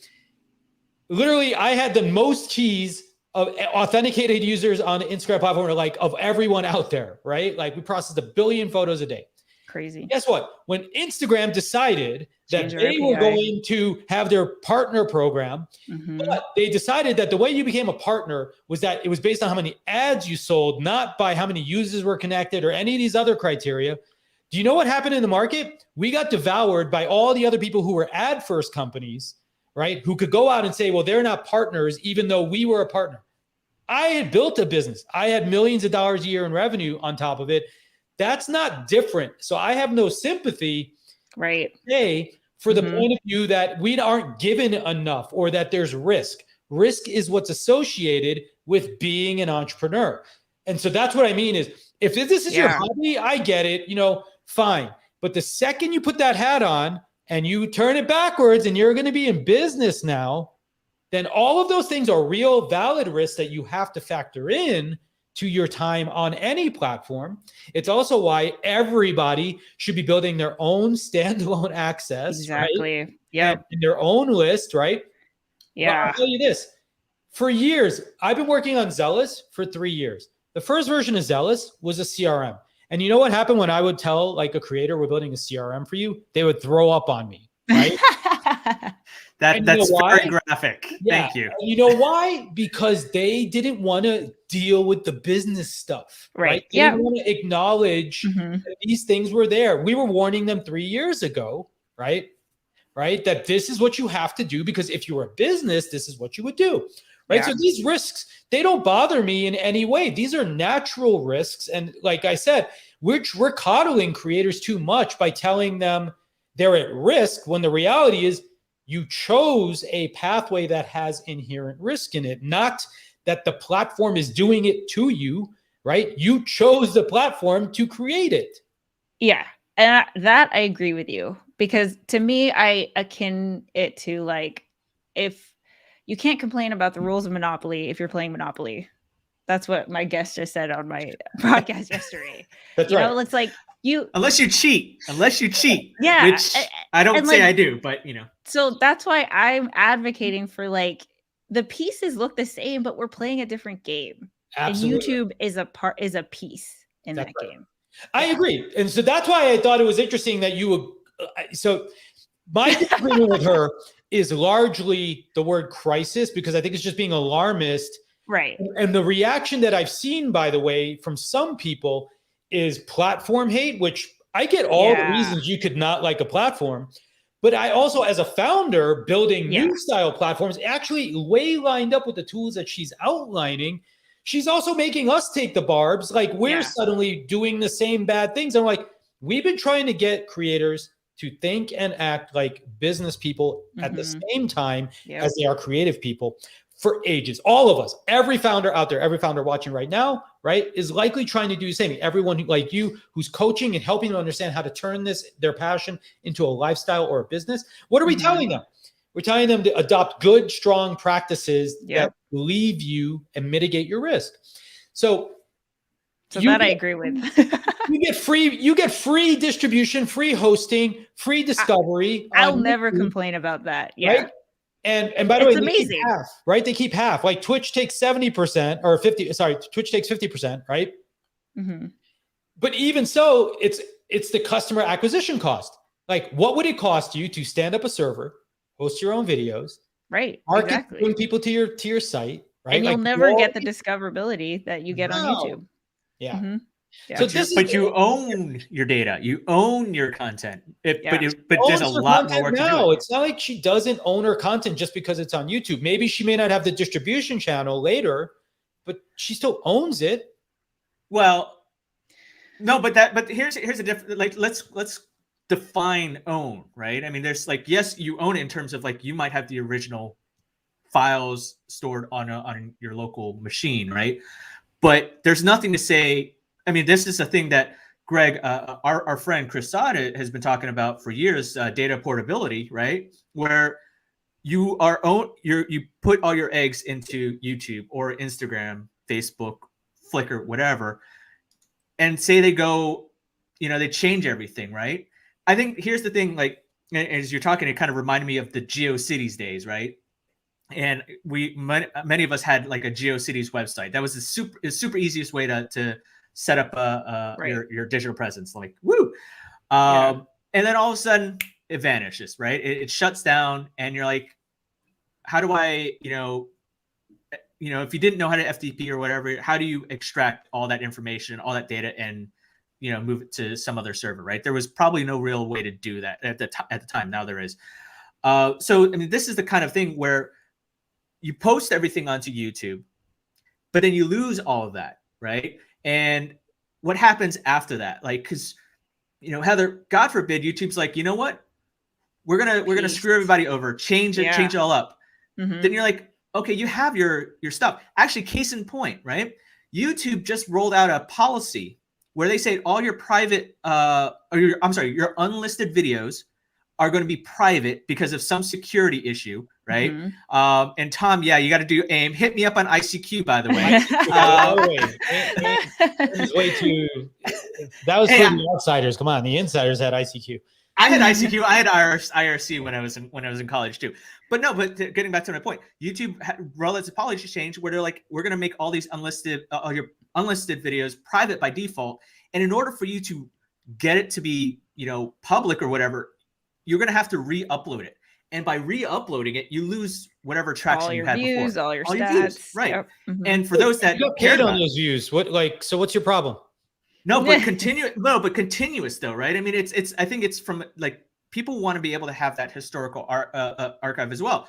A: Literally, I had the most keys of authenticated users on the Instagram platform, like of everyone out there, right? Like we processed 1 billion photos a day.
C: Crazy.
A: Guess what? When Instagram decided that they were going to have their partner program, but they decided that the way you became a partner was that it was based on how many ads you sold, not by how many users were connected or any of these other criteria. Do you know what happened in the market? We got devoured by all the other people who were ad first companies, right? Who could go out and say, well, they're not partners, even though we were a partner. I had built a business. I had millions of dollars a year in revenue on top of it. That's not different. So I have no sympathy today for the point of view that we aren't given enough, or that there's risk. Risk is what's associated with being an entrepreneur. And so that's what I mean is, if this is your hobby, I get it, fine. But the second you put that hat on and you turn it backwards and you're going to be in business now, then all of those things are real valid risks that you have to factor in to your time on any platform. It's also why everybody should be building their own standalone access.
C: Exactly.
A: Right?
C: Yeah.
A: In their own list, right?
C: Yeah.
A: Well, I'll tell you this. For years, I've been working on Zealous for 3 years. The first version of Zealous was a CRM. And you know what happened when I would tell like a creator, we're building a CRM for you? They would throw up on me, right?
B: That's very graphic.
A: Yeah.
B: Thank you.
A: And you know why? Because they didn't want to deal with the business stuff, right? They didn't want to acknowledge that these things were there. We were warning them 3 years ago, right? That this is what you have to do, because if you were a business, this is what you would do, right? Yeah. So these risks, they don't bother me in any way. These are natural risks. And like I said, we're coddling creators too much by telling them they're at risk, when the reality is you chose a pathway that has inherent risk in it, not that the platform is doing it to you, right? You chose the platform to create it.
C: Yeah. And that I agree with you, because to me, I akin it to like, if you can't complain about the rules of Monopoly if you're playing Monopoly. That's what my guest just said on my podcast yesterday.
A: That's right.
C: It's like
B: unless you cheat.
C: Yeah.
B: Which I don't say I do, but
C: So that's why I'm advocating for like, the pieces look the same, but we're playing a different game.
A: Absolutely.
C: And YouTube is a piece in that game.
A: I agree. And so that's why I thought it was interesting that you would. So my disagreement with her is largely the word crisis, because I think it's just being alarmist.
C: Right.
A: And the reaction that I've seen, by the way, from some people is platform hate, which I get all the reasons you could not like a platform. But I also, as a founder, building new style platforms, actually way lined up with the tools that she's outlining. She's also making us take the barbs. Like we're suddenly doing the same bad things. I'm like, we've been trying to get creators to think and act like business people at the same time as they are creative people for ages. All of us, every founder out there, every founder watching right now, right, is likely trying to do the same thing. Everyone like you who's coaching and helping them understand how to turn their passion into a lifestyle or a business. What are we telling them? We're telling them to adopt good, strong practices that leave you and mitigate your risk. So
C: that I agree with.
A: you get free distribution, free hosting, free discovery.
C: I'll never complain about that. Yeah.
A: Right? And by the way,
C: amazing.
A: They keep half, right? They keep half. Like Twitch takes 70% or 50. Sorry, Twitch takes 50%, right? But even so, it's the customer acquisition cost. Like, what would it cost you to stand up a server, host your own videos,
C: right?
A: Market, bring people to your site, right?
C: And you'll never get the discoverability that you get on YouTube.
A: Yeah.
B: Yeah. So you own your data, you own your content. But there's a lot more work to do.
A: It's not like she doesn't own her content just because it's on YouTube. Maybe she may not have the distribution channel later, but she still owns it.
B: Well, no, but here's a different, like, let's define own, right? I mean, there's like, yes, you own it in terms of like, you might have the original files stored on your local machine, right? But there's nothing to say. I mean, this is a thing that Greg, our friend Chris Sada has been talking about for years, data portability, right? Where you put all your eggs into YouTube or Instagram, Facebook, Flickr, whatever, and say they go, they change everything, right? I think here's the thing, like, as you're talking, it kind of reminded me of the GeoCities days, right? And many of us had like a GeoCities website. That was the super easiest way to set up your digital presence, like, woo. And then all of a sudden it vanishes, right? It shuts down, and you're like, how do I, if you didn't know how to FTP or whatever, how do you extract all that information, all that data, and move it to some other server, right? There was probably no real way to do that at the time. Now there is. So I mean, this is the kind of thing where you post everything onto YouTube, but then you lose all of that, right? And what happens after that? Like, because Heather, God forbid, YouTube's like, you know what? We're gonna screw everybody over, change it all up. Then you're like, okay, you have your stuff. Actually, case in point, right? YouTube just rolled out a policy where they say all your private, your unlisted videos are going to be private because of some security issue, right? And Tom, you got to do AIM. Hit me up on ICQ, by the way.
A: That was for the outsiders. Come on, the insiders had ICQ.
B: I had ICQ. I had IRC when I was in college too. But getting back to my point, YouTube rolled out a policy change where they're like, we're going to make all these unlisted videos private by default, and in order for you to get it to be public or whatever, you're going to have to re-upload it. And by re-uploading it, you lose whatever traction you had
C: views,
B: before.
C: all your stats,
B: right? Yep. And for those that
A: cared on those views, so what's your problem?
B: No, but continuous though, right? I mean, I think it's from like, people want to be able to have that historical archive as well.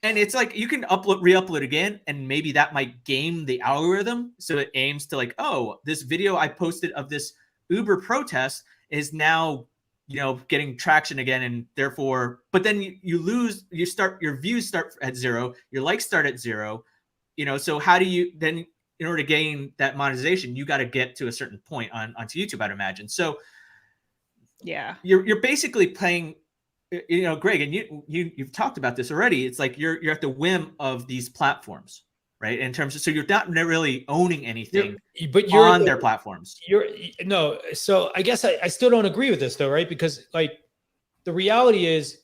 B: And it's like, you can re-upload again, and maybe that might game the algorithm. So it aims to like, oh, this video I posted of this Uber protest is now, getting traction again. And therefore, but then your views start at zero, your likes start at zero, so how do you then, in order to gain that monetization, you got to get to a certain point onto YouTube, I'd imagine. So
C: yeah,
B: you're basically playing, Greg, and you've talked about this already. It's like you're at the whim of these platforms, right? In terms of, so you're not really owning anything, but you're on their platforms.
A: So I guess I still don't agree with this though, right? Because like the reality is,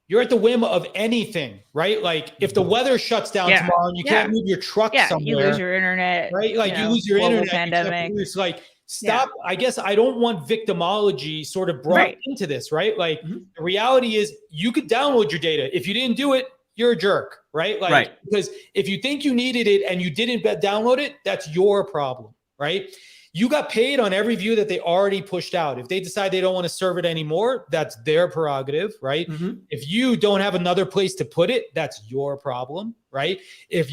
A: you're at the whim of anything, right? Like if the weather shuts down tomorrow and you can't move your truck somewhere,
C: you lose your internet,
A: right? Like you lose your internet.
C: Pandemic.
A: It's like, stop. I guess I don't want victimology sort of brought into this, right? Like the reality is, you could download your data. If you didn't do it, you're a jerk, right? Like, because if you think you needed it and you didn't download it, that's your problem, right? You got paid on every view that they already pushed out. If they decide they don't want to serve it anymore, that's their prerogative, right? If you don't have another place to put it, that's your problem, right? If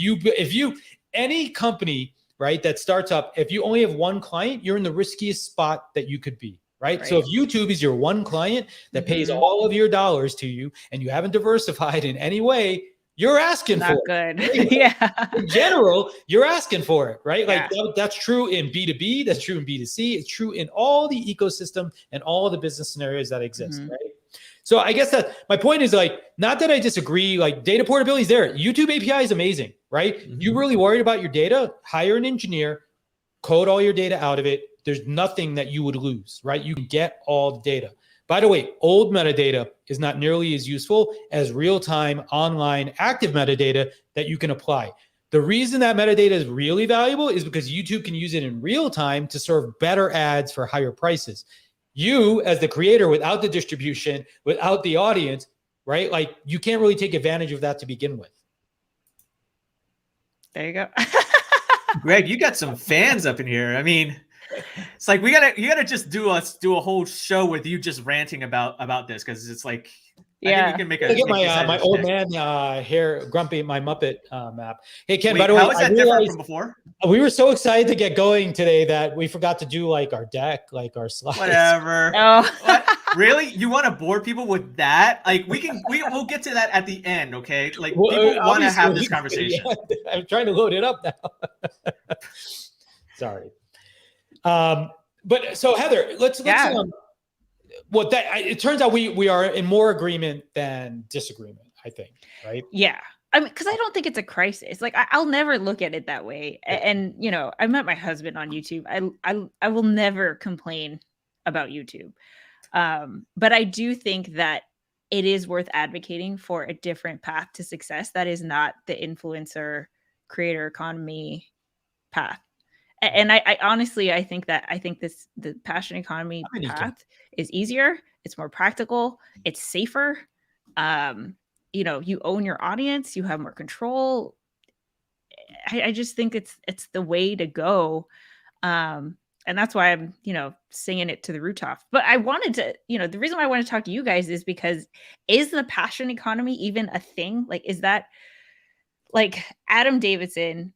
A: any company, right, that starts up, if you only have one client, you're in the riskiest spot that you could be, right? So if YouTube is your one client that pays all of your dollars to you, and you haven't diversified in any way, you're asking
C: Not
A: for it.
C: good. Yeah.
A: In general, you're asking for it, right? Like
C: Yeah.
A: that's true in B2B, that's true in B2C, it's true in all the ecosystem and all the business scenarios that exist,
C: Mhm.
A: right? So I guess that my point is like, not that I disagree, like data portability is there. YouTube API is amazing, right?
B: Mhm.
A: You really worried about your data, hire an engineer, code all your data out of it. There's nothing that you would lose, right? You can get all the data. By the way, old metadata is not nearly as useful as real-time online active metadata that you can apply. The reason that metadata is really valuable is because YouTube can use it in real time to serve better ads for higher prices. You, as the creator, without the distribution, without the audience, right? Like you can't really take advantage of that to begin with.
C: There you go.
B: Greg, you got some fans up in here. I mean, it's like you gotta just do a whole show with you just ranting about this, because it's like I think you can make
A: I get
B: make this as
A: my
B: a
A: old
B: shtick.
A: man hair grumpy, my Muppet map. Hey Ken,
B: Wait,
A: by the way,
B: how is
A: I
B: that different
A: realized
B: from before?
A: we were so excited to get going today that we forgot to do like our deck, like our slides.
B: Whatever.
C: Oh.
B: What? Really? You want to bore people with that? Like we'll get to that at the end, okay? Like
A: Well,
B: people want to have this
A: obviously,
B: conversation.
A: yeah, I'm trying to load it up now. Sorry. But so Heather, let's what that it turns out we are in more agreement than disagreement, I think, right?
C: Yeah. I mean, because I don't think it's a crisis. Like I'll never look at it that way. And you know, I met my husband on YouTube. I will never complain about YouTube. But I do think that it is worth advocating for a different path to success that is not the influencer creator economy path. And I honestly I think the passion economy path is easier, it's more practical, it's safer. You know, you own your audience, you have more control. I just think it's the way to go. And that's why I'm, you know, singing it to the rooftop. But I wanted to, you know, the reason why I want to talk to you guys is because is the passion economy even a thing? Like, is that like Adam Davidson?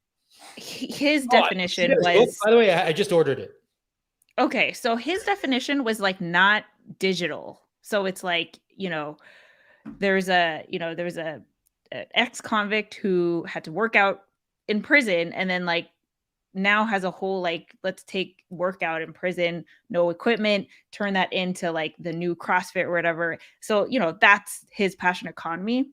C: His definition was.
A: By the way, I just ordered it.
C: Okay, so his definition was like not digital. So it's like, you know, there's a ex-convict who had to work out in prison and then like now has a whole like let's take workout in prison, no equipment, turn that into like the new CrossFit or whatever. So, you know, that's his passion economy.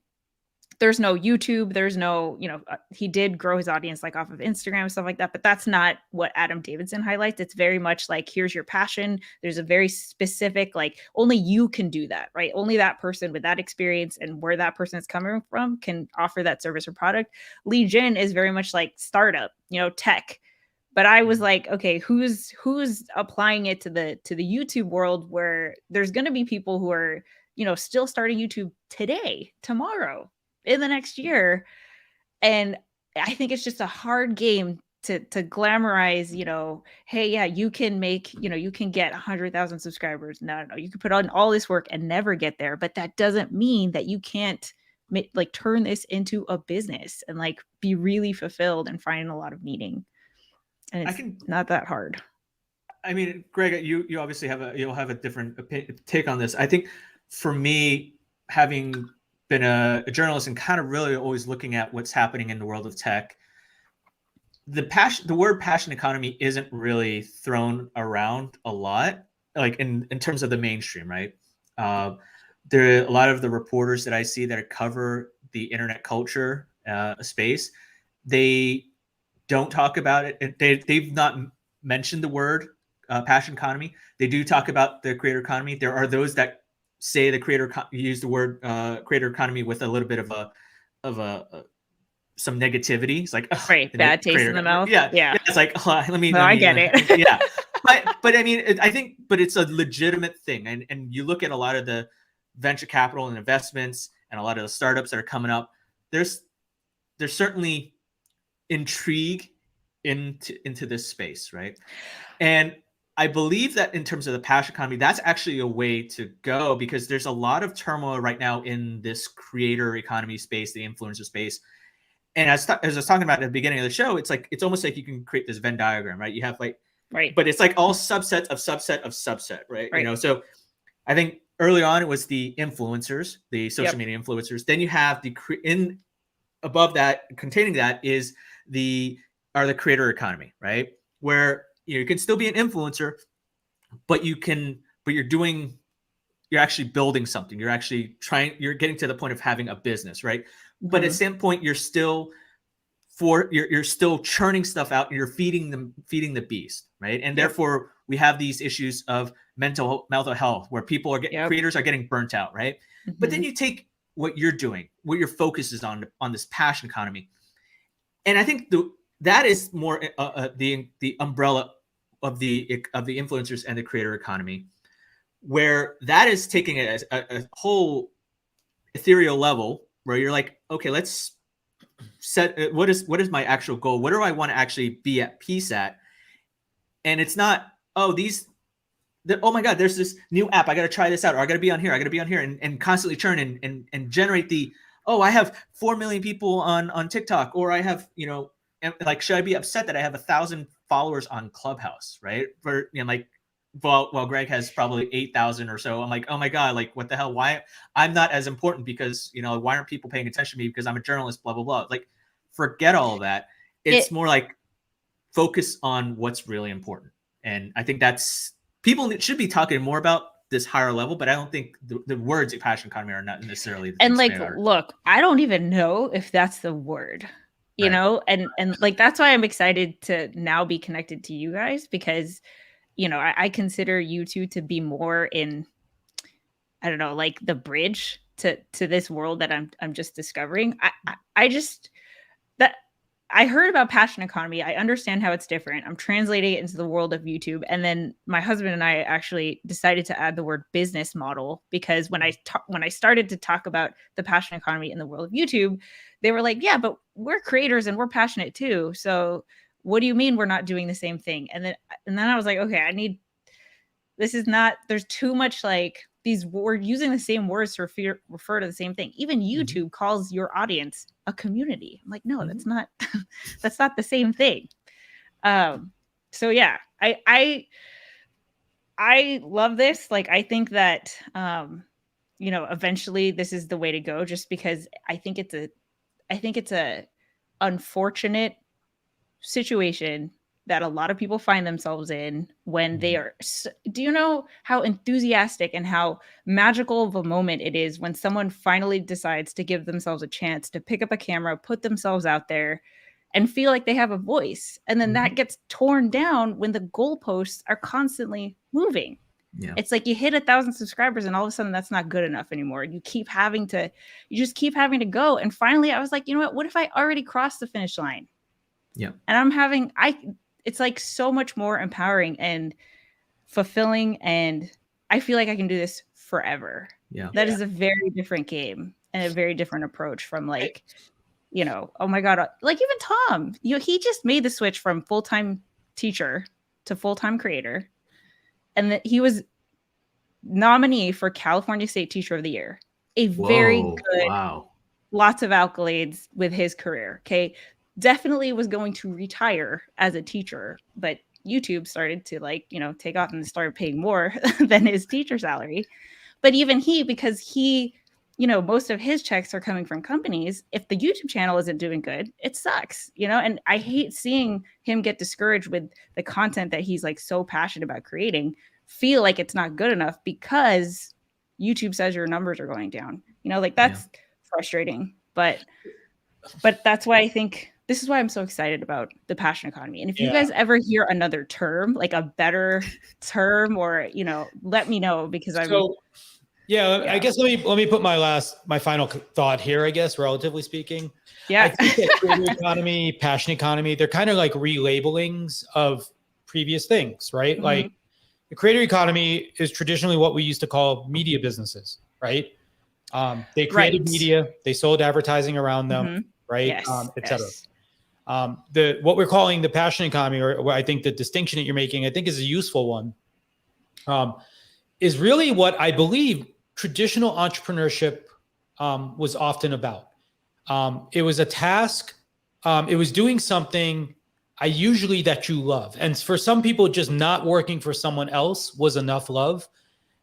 C: There's no YouTube, there's no, you know, he did grow his audience like off of Instagram and stuff like that, but that's not what Adam Davidson highlights. It's very much like, here's your passion. There's a very specific, like only you can do that, right? Only that person with that experience and where that person is coming from can offer that service or product. Lee Jin is very much like startup, you know, tech. But I was like, okay, who's applying it to the YouTube world where there's going to be people who are, you know, still starting YouTube today, tomorrow, in the next year. And I think it's just a hard game to glamorize, you know, hey, yeah, you can make, you know, you can get 100,000 subscribers. No, you can put on all this work and never get there. But that doesn't mean that you can't like turn this into a business and like be really fulfilled and find a lot of meaning. And it's not that hard.
B: I mean, Greg, you obviously you'll have a different take on this. I think for me, having been a journalist and kind of really always looking at what's happening in the world of tech, the word passion economy isn't really thrown around a lot, like in terms of the mainstream, right? There are a lot of the reporters that I see that cover the internet culture space. They don't talk about it. They've not mentioned the word passion economy. They do talk about the creator economy. There are those that say the use the word creator economy with a little bit of some negativity. It's like
C: right, bad taste in the mouth.
B: Yeah. It's like let me.
C: I get it.
B: Yeah, but I mean, I think, but it's a legitimate thing, and you look at a lot of the venture capital and investments and a lot of the startups that are coming up. There's certainly intrigue into this space, right? And I believe that in terms of the passion economy, that's actually a way to go, because there's a lot of turmoil right now in this creator economy space, the influencer space. And as I was talking about at the beginning of the show, it's like, it's almost like you can create this Venn diagram, right? You have like,
C: right,
B: but it's like all subset of subset of subset, right? You know, so I think early on it was the influencers, the social media influencers. Then you have above that, containing that is the creator economy, right? Where you can still be an influencer, but you're actually building something. You're getting to the point of having a business, right? Mm-hmm. But at some point, you're still churning stuff out, and you're feeding the beast, right? And therefore, we have these issues of mental health, where people creators are getting burnt out, right? Mm-hmm. But then you take what you're doing, what your focus is on this passion economy, and I think that is more the umbrella of the influencers and the creator economy, where that is taking it as a whole ethereal level, where you're like, okay, let's set what is my actual goal? What do I want to actually be at peace at? And it's not, oh my God, there's this new app, I got to try this out, or I got to be on here, and constantly churn and generate I have 4 million people on TikTok, or I have, like, should I be upset that I have 1,000 followers on Clubhouse, right? For, well, Greg has probably 8,000 or so. I'm like, oh my God, like, what the hell? Why I'm not as important? Because, why aren't people paying attention to me? Because I'm a journalist, blah, blah, blah. Like, forget all of that. It's more like focus on what's really important. And I think people should be talking more about this higher level, but I don't think the words of passion economy are not necessarily the
C: and like, look, I don't even know if that's the word, you know, and like, that's why I'm excited to now be connected to you guys, because I consider you two to be more in, I don't know, like the bridge to this world that I'm just discovering. I heard about passion economy. I understand how it's different. I'm translating it into the world of YouTube. And then my husband and I actually decided to add the word business model, because when I started to talk about the passion economy in the world of YouTube, they were like, yeah, but we're creators and we're passionate too. So what do you mean we're not doing the same thing? And then I was like, okay, there's too much, like, we're using the same words to refer to the same thing. Even YouTube calls your audience a community. I'm like, no, that's not the same thing. So yeah, I love this. Like, I think that, eventually this is the way to go, just because I think it's a unfortunate situation that a lot of people find themselves in when they are. Do you know how enthusiastic and how magical of a moment it is when someone finally decides to give themselves a chance to pick up a camera, put themselves out there, and feel like they have a voice? And then that gets torn down when the goalposts are constantly moving. Yeah. It's like you hit 1,000 subscribers and all of a sudden that's not good enough anymore. You just keep having to go. And finally I was like, you know what if I already crossed the finish line? Yeah. And it's like so much more empowering and fulfilling, and I feel like I can do this forever. Yeah. That is a very different game and a very different approach from, like, oh my God, like even Tom, he just made the switch from full-time teacher to full-time creator. And that he was nominee for California State Teacher of the Year. Very good, lots of accolades with his career. Okay. Definitely was going to retire as a teacher, but YouTube started to, like, take off and started paying more than his teacher salary. But even because he, most of his checks are coming from companies, if the YouTube channel isn't doing good, it sucks, and I hate seeing him get discouraged with the content that he's, like, so passionate about creating, feel like it's not good enough because YouTube says your numbers are going down, like, that's frustrating. But that's why I think this is why I'm so excited about the passion economy. And if you guys ever hear another term, like a better term, or, let me know, because I
A: guess let me put my final thought here, I guess, relatively speaking. Yeah. I think that creator economy, passion economy, they're kind of like relabelings of previous things, right? Mm-hmm. Like, the creator economy is traditionally what we used to call media businesses, right? They created media, they sold advertising around them, right? Yes, et cetera. What we're calling the passion economy, or what I think the distinction that you're making, I think is a useful one, is really what I believe traditional entrepreneurship was often about. It was a task. It was doing something usually that you love. And for some people, just not working for someone else was enough love,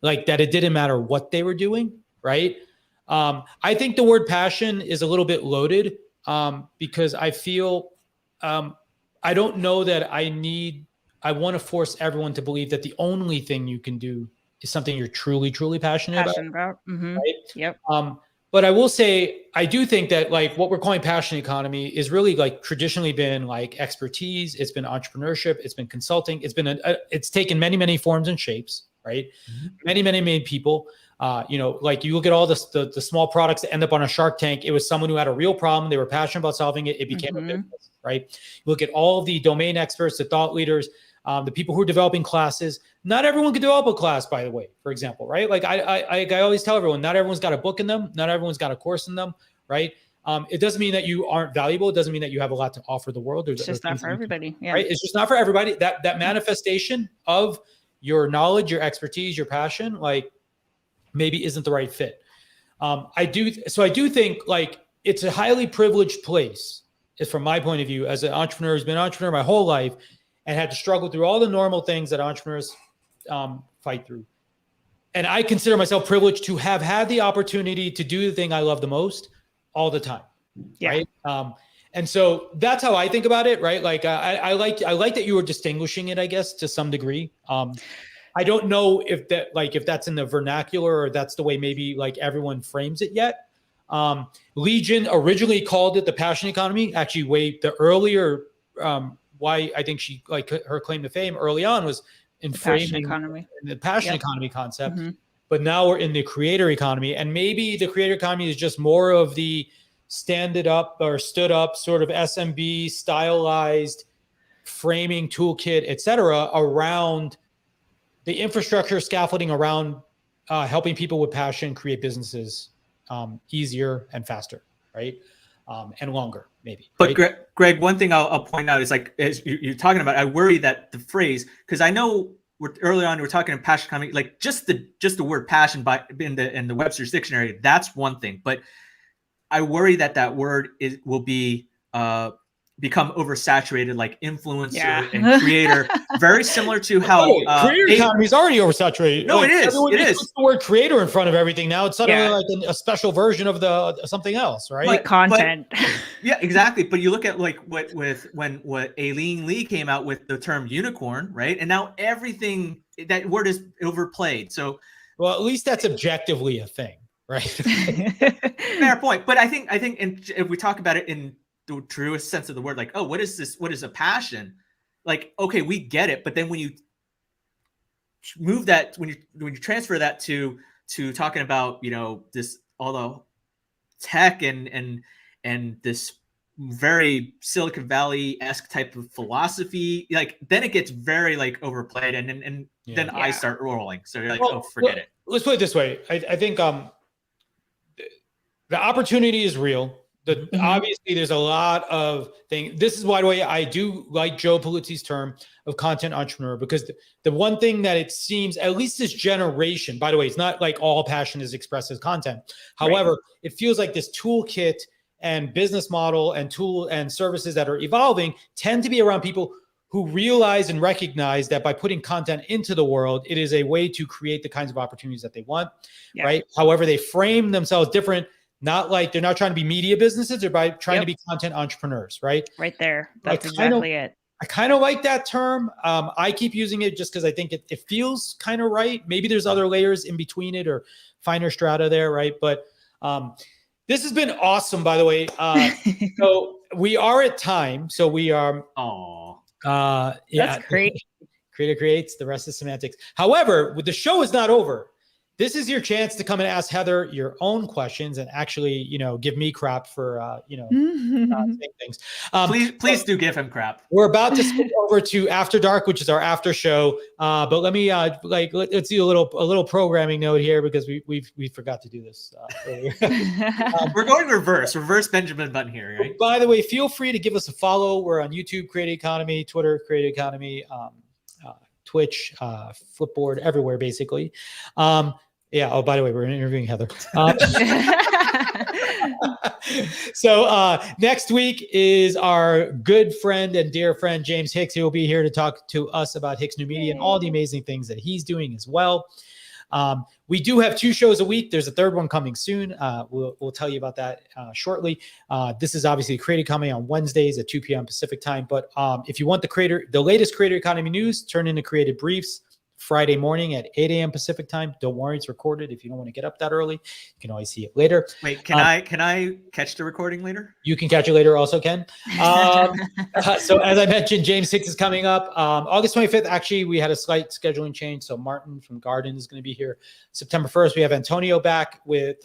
A: like that it didn't matter what they were doing, right? I think the word passion is a little bit loaded, because I feel I don't know that I want to force everyone to believe that the only thing you can do is something you're truly, truly passionate about.
C: Mm-hmm.
A: Right?
C: Yep.
A: But I will say, I do think that like what we're calling passion economy is really like traditionally been like expertise. It's been entrepreneurship. It's been consulting. It's been, it's taken many, many forms and shapes, right? Mm-hmm. Many people, like you look at all the small products that end up on a Shark Tank. It was someone who had a real problem. They were passionate about solving it. It became a business, right? You look at all of the domain experts, the thought leaders, the people who are developing classes. Not everyone can develop a class, by the way, for example, right? Like I always tell everyone, not everyone's got a book in them. Not everyone's got a course in them, right? It doesn't mean that you aren't valuable. It doesn't mean that you have a lot to offer the world.
C: It's just not for everybody. Yeah.
A: Right? It's just not for everybody. That manifestation of your knowledge, your expertise, your passion, like maybe isn't the right fit. I do think like it's a highly privileged place, is from my point of view, as an entrepreneur who's been an entrepreneur my whole life and had to struggle through all the normal things that entrepreneurs fight through. And I consider myself privileged to have had the opportunity to do the thing I love the most all the time. Yeah. Right. And so that's how I think about it. Right. Like I like that you were distinguishing it, I guess, to some degree. I don't know if that's in the vernacular or that's the way maybe like everyone frames it yet. Legion originally called it the passion economy. Actually, the earlier, why I think she like her claim to fame early on was in framing the passion economy concept. Mm-hmm. But now we're in the creator economy, and maybe the creator economy is just more of the stood up sort of SMB stylized framing toolkit, et cetera, around the infrastructure scaffolding around helping people with passion create businesses easier and faster, right? And longer, maybe.
B: But
A: right?
B: Greg, one thing I'll point out is like, as you're talking about, I worry that the phrase, because I know early on we're talking about passion economy, like just the word passion in the Webster's dictionary, that's one thing. But I worry that word will be become oversaturated, like influencer and creator, very similar to how
A: creator economy is already oversaturated.
B: No,
A: like,
B: it is. It is.
A: Puts the word creator in front of everything now. It's suddenly like a special version of something else, right?
C: Like content.
B: Yeah, exactly. But you look at like when Aileen Lee came out with the term unicorn, right? And now everything, that word is overplayed. So,
A: well, at least that's objectively a thing, right?
B: Fair point. But I think, and if we talk about it in the truest sense of the word, like, oh, what is this? What is a passion? Like, okay, we get it. But then when you move that, when you transfer that to talking about, this, all the tech and this very Silicon Valley-esque type of philosophy, like, then it gets very like overplayed, and then I start rolling. So you're like, forget it.
A: Let's put it this way. I think the opportunity is real. Obviously, there's a lot of things. This is why I do like Joe Pulizzi's term of content entrepreneur, because the one thing that it seems, at least this generation, by the way, it's not like all passion is expressed as content. However, it feels like this toolkit and business model and tool and services that are evolving tend to be around people who realize and recognize that by putting content into the world, it is a way to create the kinds of opportunities that they want, right? However, they frame themselves different. Not like they're not trying to be media businesses, they're trying to be content entrepreneurs, right?
C: Right there. That's exactly it.
A: I kind of like that term. I keep using it just because I think it feels kind of right. Maybe there's other layers in between it or finer strata there, right? But this has been awesome, by the way. So we are at time. So we are.
C: That's great.
A: Creator creates, the rest is semantics. However, the show is not over. This is your chance to come and ask Heather your own questions and actually, give me crap for, saying things.
B: Please do give him crap.
A: We're about to switch over to After Dark, which is our after show. But let me let's do a little programming note here, because we forgot to do this earlier.
B: We're going reverse Benjamin Button here, right? By
A: the way, feel free to give us a follow. We're on YouTube, Creator Economy, Twitter, Creator Economy, Twitch, Flipboard, everywhere, basically. Oh, by the way, we're interviewing Heather. So next week is our good friend and dear friend, James Hicks. He will be here to talk to us about Hicks New Media and all the amazing things that he's doing as well. We do have 2 shows a week. There's a third one coming soon. We'll tell you about that shortly. This is obviously Creator Economy on Wednesdays at 2 p.m. Pacific time. But if you want the latest Creator Economy news, turn into Creative Briefs Friday morning at 8 a.m. Pacific time. Don't worry, it's recorded. If you don't want to get up that early, you can always see it later.
B: Wait, can I catch the recording later?
A: You can catch it later also, Ken. So as I mentioned, James 6 is coming up. August 25th, actually, we had a slight scheduling change. So Martin from Garden is going to be here. September 1st, we have Antonio back with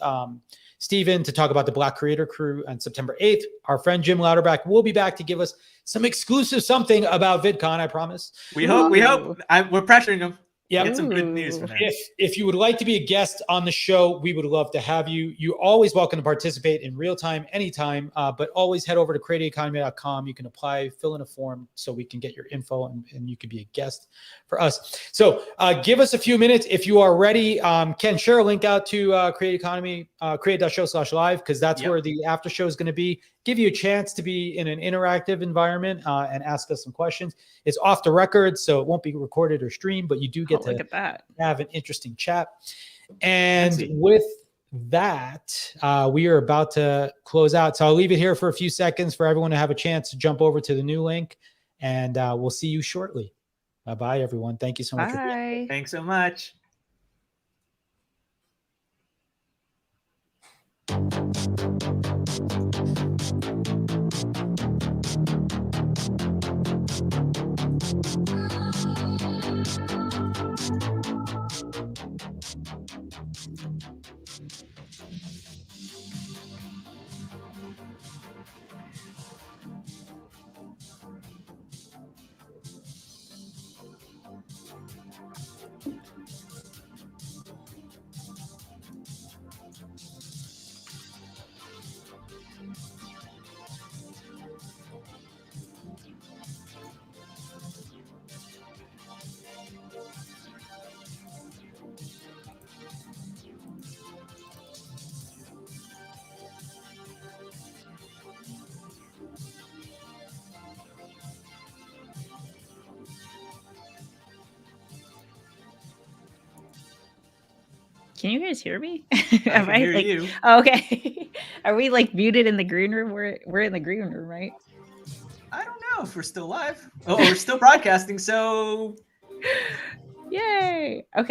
A: Steven to talk about the Black Creator Crew. On September 8th, our friend Jim Louderback will be back to give us some exclusive something about VidCon, I promise.
B: We hope. We're pressuring him.
A: Yeah,
B: get some good news from there.
A: If you would like to be a guest on the show, we would love to have you. You're always welcome to participate in real time, anytime, but always head over to createeconomy.com. You can apply, fill in a form so we can get your info and you can be a guest for us. So give us a few minutes. If you are ready, Ken, share a link out to Create Economy, create.show/live, because that's where the after show is going to be. Give you a chance to be in an interactive environment and ask us some questions. It's off the record, so it won't be recorded or streamed, but you do get to have an interesting chat. And with that, we are about to close out. So I'll leave it here for a few seconds for everyone to have a chance to jump over to the new link, and we'll see you shortly. Bye-bye, everyone. Thank you so much.
C: Bye.
B: Thanks so much.
C: Can you guys hear me?
B: I can hear you.
C: Okay. Are we like muted in the green room? We're in the green room, right?
B: I don't know if we're still live. Oh, we're still broadcasting. So,
C: yay. Okay.